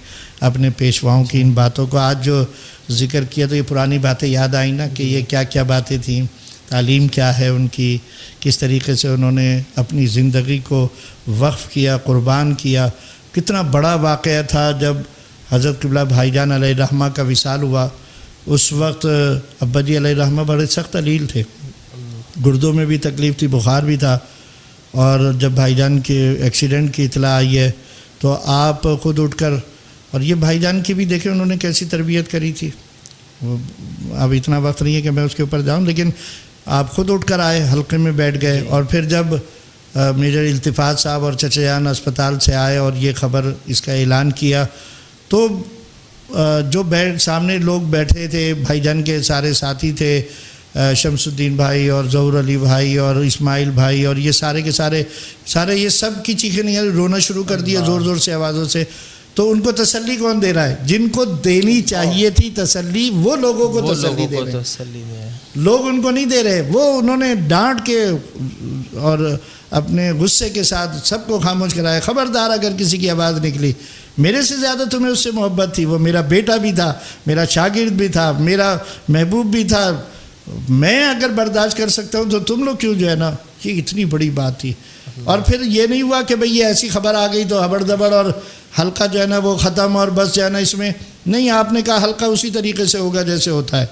اپنے پیشواؤں کی ان باتوں کو۔ آج جو ذکر کیا تو یہ پرانی باتیں یاد آئیں نا کہ یہ کیا کیا باتیں تھیں، تعلیم کیا ہے ان کی، کس طریقے سے انہوں نے اپنی زندگی کو وقف کیا، قربان کیا۔ کتنا بڑا واقعہ تھا جب حضرت قبلہ بھائی جان علیہ الرحمہ کا وصال ہوا۔ اس وقت ابا جی علیہ الرحمہ بڑے سخت علیل تھے، گردوں میں بھی تکلیف تھی، بخار بھی تھا، اور جب بھائی جان کے ایکسیڈنٹ کی اطلاع آئی ہے تو آپ خود اٹھ کر، اور یہ بھائی جان کی بھی دیکھیں انہوں نے کیسی تربیت کری تھی۔ اب اتنا وقت نہیں ہے کہ میں اس کے اوپر جاؤں، لیکن آپ خود اٹھ کر آئے، حلقے میں بیٹھ گئے، اور پھر جب میجر التفات صاحب اور چچا جان اسپتال سے آئے اور یہ خبر اس کا اعلان کیا، تو جو سامنے لوگ بیٹھے تھے، بھائی جان کے سارے ساتھی تھے، شمس الدین بھائی اور ظہور علی بھائی اور اسماعیل بھائی، اور یہ سارے کے سارے یہ سب کی چیخیں نہیں، رونا شروع کر دیا زور زور سے، آوازوں سے۔ تو ان کو تسلی کون دے رہا ہے؟ جن کو دینی چاہیے تھی تسلی، وہ لوگوں کو تسلی دے رہے ہیں، لوگ ان کو نہیں دے رہے۔ وہ انہوں نے ڈانٹ کے اور اپنے غصے کے ساتھ سب کو خاموش کرایا۔ خبردار اگر کسی کی آواز نکلی، میرے سے زیادہ تمہیں اس سے محبت تھی، وہ میرا بیٹا بھی تھا، میرا شاگرد بھی تھا، میرا محبوب بھی تھا، میں اگر برداشت کر سکتا ہوں تو تم لوگ کیوں جو ہے نا، یہ اتنی بڑی بات تھی۔ اور پھر یہ نہیں ہوا کہ بھئی یہ ایسی خبر آ گئی تو ہبڑ دبڑ اور حلقہ جو ہے نا وہ ختم اور بس جو ہے نا اس میں نہیں، آپ نے کہا حلقہ اسی طریقے سے ہوگا جیسے ہوتا ہے۔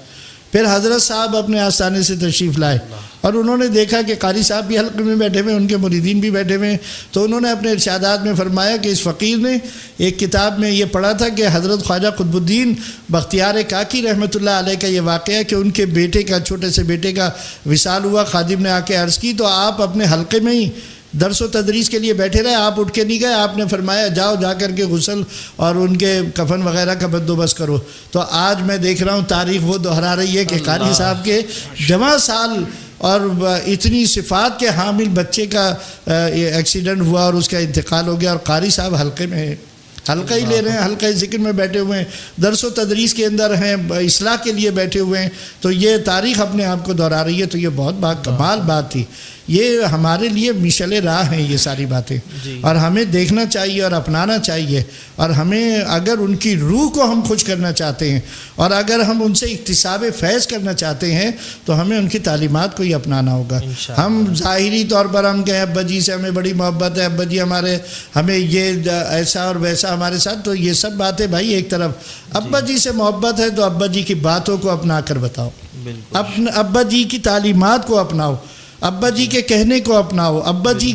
پھر حضرت صاحب اپنے آستانے سے تشریف لائے اور انہوں نے دیکھا کہ قاری صاحب بھی حلقے میں بیٹھے ہوئے، ان کے مریدین بھی بیٹھے ہوئے ہیں، تو انہوں نے اپنے ارشادات میں فرمایا کہ اس فقیر نے ایک کتاب میں یہ پڑھا تھا کہ حضرت خواجہ قطب الدین بختیار کاکی رحمۃ اللہ علیہ کا یہ واقعہ کہ ان کے بیٹے کا، چھوٹے سے بیٹے کا وصال ہوا، خادم نے آ کے عرض کی تو آپ اپنے حلقے میں ہی درس و تدریس کے لیے بیٹھے رہے، آپ اٹھ کے نہیں گئے، آپ نے فرمایا جاؤ جا کر کے غسل اور ان کے کفن وغیرہ کا بندوبست کرو۔ تو آج میں دیکھ رہا ہوں تاریخ وہ دہرا رہی ہے کہ قاری صاحب کے جمع سال اور اتنی صفات کے حامل بچے کا ایکسیڈنٹ ہوا اور اس کا انتقال ہو گیا، اور قاری صاحب حلقے میں ہیں، حلقہ ہی لے رہے ہیں، حلقہ ذکر میں بیٹھے ہوئے ہیں، درس و تدریس کے اندر ہیں، اصلاح کے لیے بیٹھے ہوئے ہیں۔ تو یہ تاریخ اپنے آپ کو دہرا رہی ہے، تو یہ بہت کمال بات تھی۔ یہ ہمارے لیے مشعل راہ ہیں یہ ساری باتیں، اور ہمیں دیکھنا چاہیے اور اپنانا چاہیے، اور ہمیں اگر ان کی روح کو ہم خوش کرنا چاہتے ہیں اور اگر ہم ان سے اکتساب فیض کرنا چاہتے ہیں تو ہمیں ان کی تعلیمات کو ہی اپنانا ہوگا۔ ہم ظاہری طور پر ہم کہیں ابا جی سے ہمیں بڑی محبت ہے، ابا جی ہمیں یہ ایسا اور ویسا ہمارے ساتھ، تو یہ سب باتیں بھائی ایک طرف۔ ابا جی سے محبت ہے تو ابا جی کی باتوں کو اپنا کر بتاؤ، ابا جی کی تعلیمات کو اپناؤ، ابا جی کے کہنے کو اپناؤ، ابا جی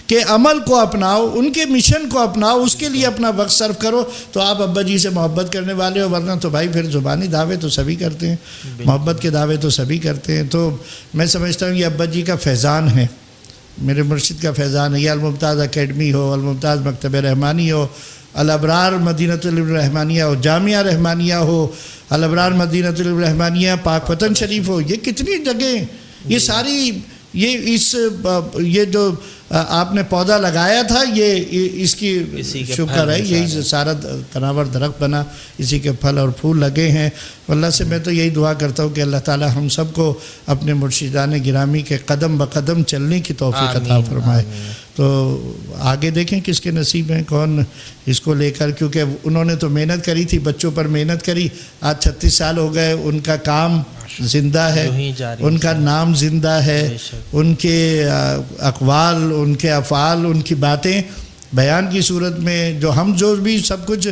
کے عمل کو اپناؤ، ان کے مشن کو اپناؤ، اس کے لیے اپنا وقت صرف کرو، تو آپ ابا جی سے محبت کرنے والے ہو۔ ورنہ تو بھائی پھر زبانی دعوے تو سبھی کرتے ہیں، محبت کے دعوے تو سبھی کرتے ہیں۔ تو میں سمجھتا ہوں یہ ابا جی کا فیضان ہے، میرے مرشد کا فیضان ہے۔ یہ الممتاز اکیڈمی ہو، الممتاز مکتب رحمانی ہو، الابرار مدینۃ الرحمانیہ ہو، جامعہ رحمانیہ ہو، الابرار مدینۃ الرحمانیہ پاک وطن شریف ہو، یہ کتنی جگہیں، یہ ساری یہ جو آپ نے پودا لگایا تھا، یہ اس کی شکر ہے، یہی سارا تناور درخت بنا، اسی کے پھل اور پھول لگے ہیں۔ اللہ سے میں تو یہی دعا کرتا ہوں کہ اللہ تعالی ہم سب کو اپنے مرشدان گرامی کے قدم بقدم چلنے کی توفیق عطا فرمائے۔ تو آگے دیکھیں کس کے نصیب ہیں، کون اس کو لے کر، کیونکہ انہوں نے تو محنت کری تھی، بچوں پر محنت کری، آج 36 سال ہو گئے، ان کا کام زندہ ہے، ان کا نام زندہ ہے، ان کے اقوال، ان کے افعال، ان کی باتیں بیان کی صورت میں جو ہم جو بھی سب کچھ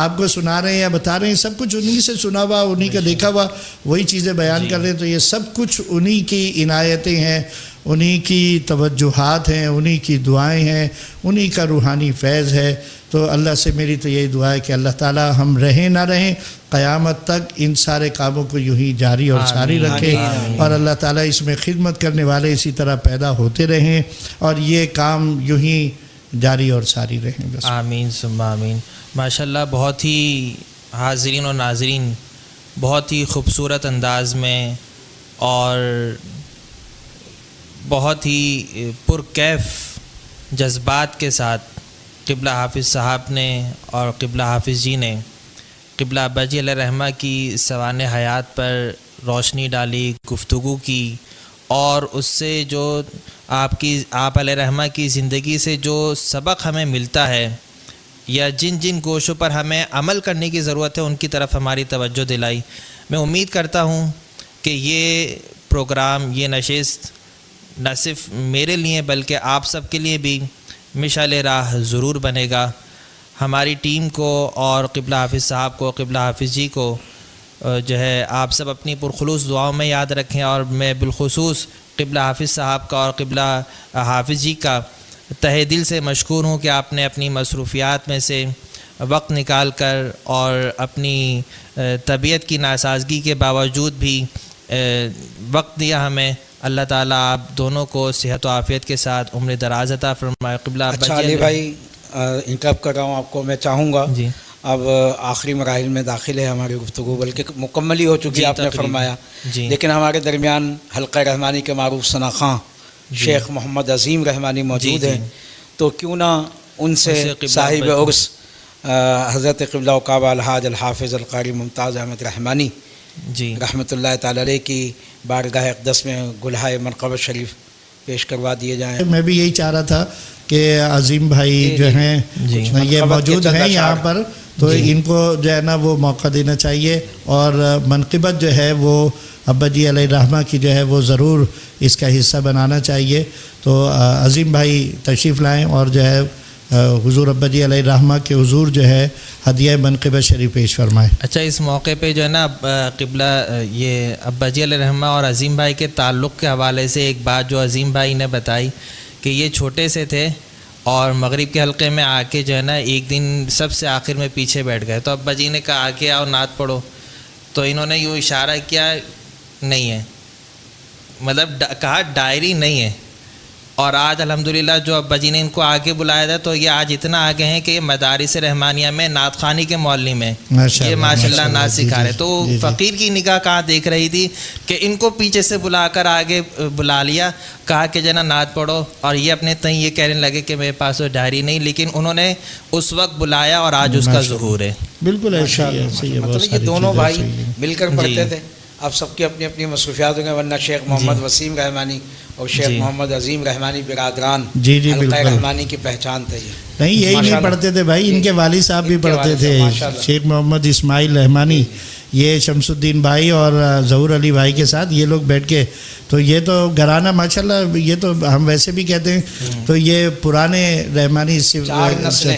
آپ کو سنا رہے ہیں یا بتا رہے ہیں سب کچھ انہی سے سنا ہوا انہی کا دیکھا ہوا وہی چیزیں بیان کر رہے ہیں، تو یہ سب کچھ انہی کی عنایتیں ہیں، انہی کی توجہات ہیں، انہی کی دعائیں ہیں، انہی کا روحانی فیض ہے۔ تو اللہ سے میری تو یہی دعا ہے کہ اللہ تعالی ہم رہیں نہ رہیں قیامت تک ان سارے کاموں کو یوں ہی جاری اور ساری رکھے، اور اللہ تعالی اس میں خدمت کرنے والے اسی طرح پیدا ہوتے رہیں اور یہ کام یوں ہی جاری اور ساری رہیں بس۔ آمین ثم آمین۔ ماشاءاللہ بہت ہی حاضرین اور ناظرین بہت ہی خوبصورت انداز میں اور بہت ہی پرکیف جذبات کے ساتھ قبلہ حافظ صاحب نے اور قبلہ حافظ جی نے قبلہ ابا جی علیہ رحمہ کی سوانح حیات پر روشنی ڈالی، گفتگو کی، اور اس سے جو آپ علیہ رحمہ کی زندگی سے جو سبق ہمیں ملتا ہے یا جن جن گوشوں پر ہمیں عمل کرنے کی ضرورت ہے ان کی طرف ہماری توجہ دلائی۔ میں امید کرتا ہوں کہ یہ پروگرام، یہ نشست نہ صرف میرے لیے بلکہ آپ سب کے لیے بھی مشعل راہ ضرور بنے گا۔ ہماری ٹیم کو اور قبلہ حافظ صاحب کو، قبلہ حافظ جی کو جو ہے آپ سب اپنی پرخلوص دعاؤں میں یاد رکھیں، اور میں بالخصوص قبلہ حافظ صاحب کا اور قبلہ حافظ جی کا تہہ دل سے مشکور ہوں کہ آپ نے اپنی مصروفیات میں سے وقت نکال کر اور اپنی طبیعت کی ناسازگی کے باوجود بھی وقت دیا ہمیں۔ اللہ تعالیٰ آپ دونوں کو صحت و عافیت کے ساتھ عمر دراز عطا فرمائے۔ قبلہ اچھا علی بھائی انٹرپٹ کر رہا ہوں آپ کو، میں چاہوں گا جی اب آخری مراحل میں داخل ہے ہماری گفتگو، بلکہ مکمل ہی ہو چکی آپ نے فرمایا، لیکن ہمارے درمیان حلقہ رحمانی کے معروف ثناخواں شیخ محمد عظیم رحمانی موجود ہیں، تو کیوں نہ ان سے صاحب عرس حضرت قبلہ کعبہ الحاج الحافظ القاری ممتاز احمد رحمانی جی رحمۃ اللہ تعالی علیہ کی بارگاہ اقدس میں گلہائے منقبت شریف پیش کروا دیے جائیں۔ میں بھی یہی چاہ رہا تھا کہ عظیم بھائی جو ہیں یہ موجود ہیں یہاں پر، تو ان کو جو ہے نا وہ موقع دینا چاہیے، اور منقبت جو ہے وہ ابا جی علیہ الرحمہ کی جو ہے وہ ضرور اس کا حصہ بنانا چاہیے۔ تو عظیم بھائی تشریف لائیں اور جو ہے حضور ابا جی علیہ الرحمہ کے حضور جو ہے ہدیہ منقبت شریف پیش فرمائیں۔ اچھا، اس موقع پہ جو ہے نا قبلہ یہ ابا جی علیہ الرحمہ اور عظیم بھائی کے تعلق کے حوالے سے ایک بات جو عظیم بھائی نے بتائی کہ یہ چھوٹے سے تھے اور مغرب کے حلقے میں آ کے جو ہے نا ایک دن سب سے آخر میں پیچھے بیٹھ گئے، تو ابا جی نے کہا آگے آؤ نعت پڑھو، تو انہوں نے یوں اشارہ کیا نہیں ہے، مطلب کہا ڈائری نہیں ہے، اور آج الحمدللہ جو ابا جی نے ان کو آگے بلایا تھا تو یہ آج اتنا آگے ہیں کہ یہ مدارس رحمانیہ میں نعت خوانی کے معلم ہیں، یہ ماشاءاللہ نعت سکھا رہے، تو فقیر کی نگاہ کہاں دیکھ رہی تھی کہ ان کو پیچھے سے بلا کر آگے بلا لیا، کہا کہ جنا نعت پڑھو، اور یہ اپنے تئیں یہ کہنے لگے کہ میرے پاس وہ ڈائری نہیں، لیکن انہوں نے اس وقت بلایا اور آج اس کا ظہور ہے۔ بالکل ایسا ہی ہے، مطلب یہ دونوں بھائی مل کر پڑھتے تھے، اب سب کی اپنی اپنی مصروفیات ہوں گے، ورنہ شیخ محمد وسیم رحمانی اور شیخ محمد عظیم رحمانی برادران حلقہ رحمانی کی پہچان تھے۔ نہیں یہی نہیں پڑھتے تھے بھائی، ان کے والد صاحب بھی پڑھتے تھے، شیخ محمد اسماعیل رحمانی، یہ شمس الدین بھائی اور ظہور علی بھائی کے ساتھ یہ لوگ بیٹھ کے، تو یہ تو گھرانہ ماشاءاللہ، یہ تو ہم ویسے بھی کہتے ہیں، تو یہ پرانے رحمانی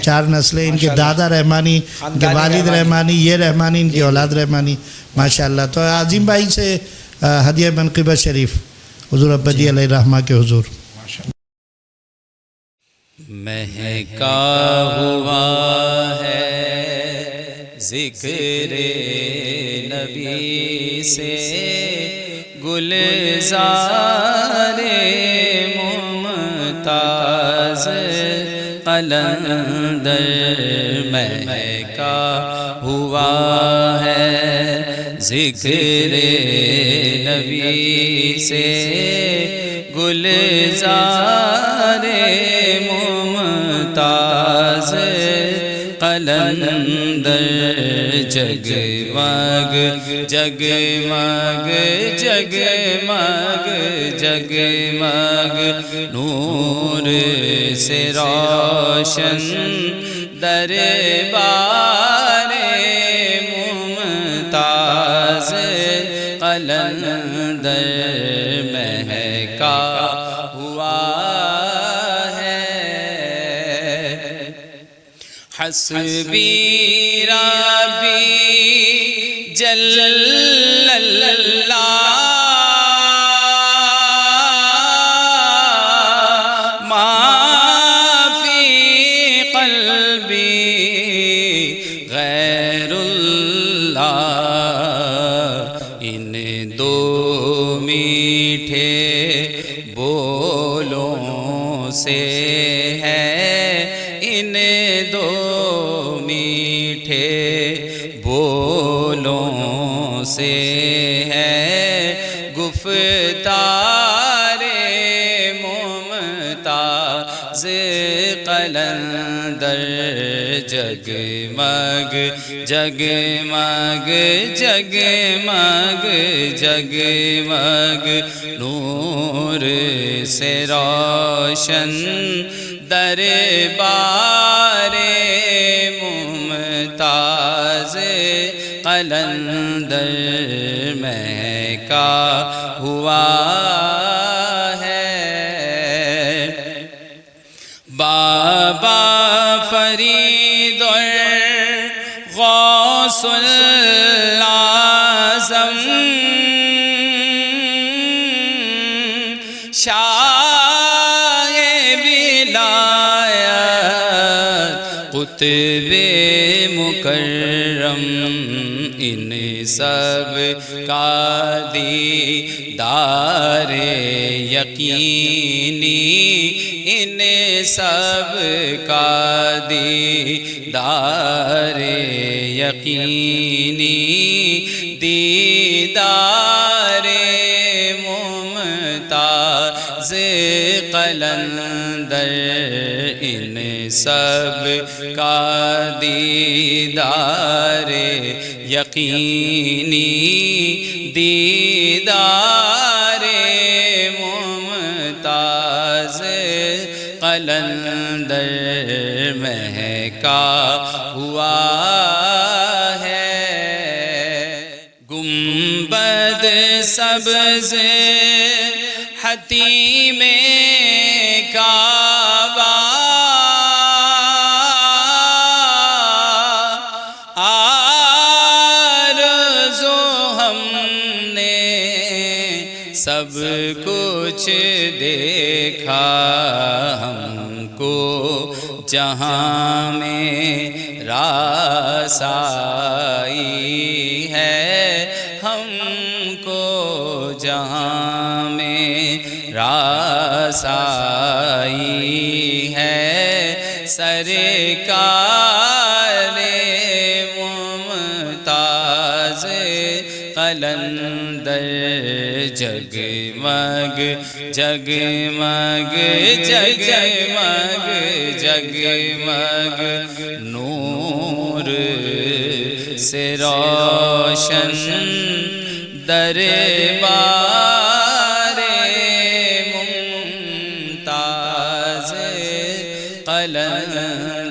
چار نسلیں، ان کے دادا رحمانی، ان کے والد رحمانی، یہ رحمانی، ان کی اولاد رحمانی ماشاءاللہ۔ تو عظیم بھائی سے ہدیہ منقبت شریف حضور ابا جی علیہ الرحمہ کے حضور۔ مہکا ہوا ہے ذکر نبی سے گلزار ممتاز قلندر، مہکا ہوا ہے ذکر نبی سے گلزار ممتاز قلندر، جگمگ جگمگ جگمگ جگمگ نور سے روشن دربار ممتاز قلندر، مہکا ہوا ہے حسبی ربی جل اللہ ما فی قلبی غیر اللہ، ان دو میٹھے بولوں سے ہے، ان دو میٹھے بولوں سے ہے گفتار ممتاز قلندر، جگمگ جگمگ جگمگ جگمگ نور سے روشن دربار ممتاز قلندر مہکا ہوا ہے۔ بابا فرید اور غوث الاعظم شاہ ولایت قطب مکرم، ان سب کا دیدار یقینی، ان سب کا دیدار یقینی، دیدار ممتاز قلندر، ان سب کا دیدار یقینی، دیدار ممتاز قلندر مہکا ہوا ہے۔ گنبد سبز حتیم کعبہ، آرزو ہم نے سب کچھ دیکھا، ہم کو جہاں میں رسائی ہے، ہم کو جہاں میں رسائی ہے، سرکار ممتاز قلندر، جگمگ جگمگ جگمگ جگمگ نور سے روشن دربار ممتاز قلندر۔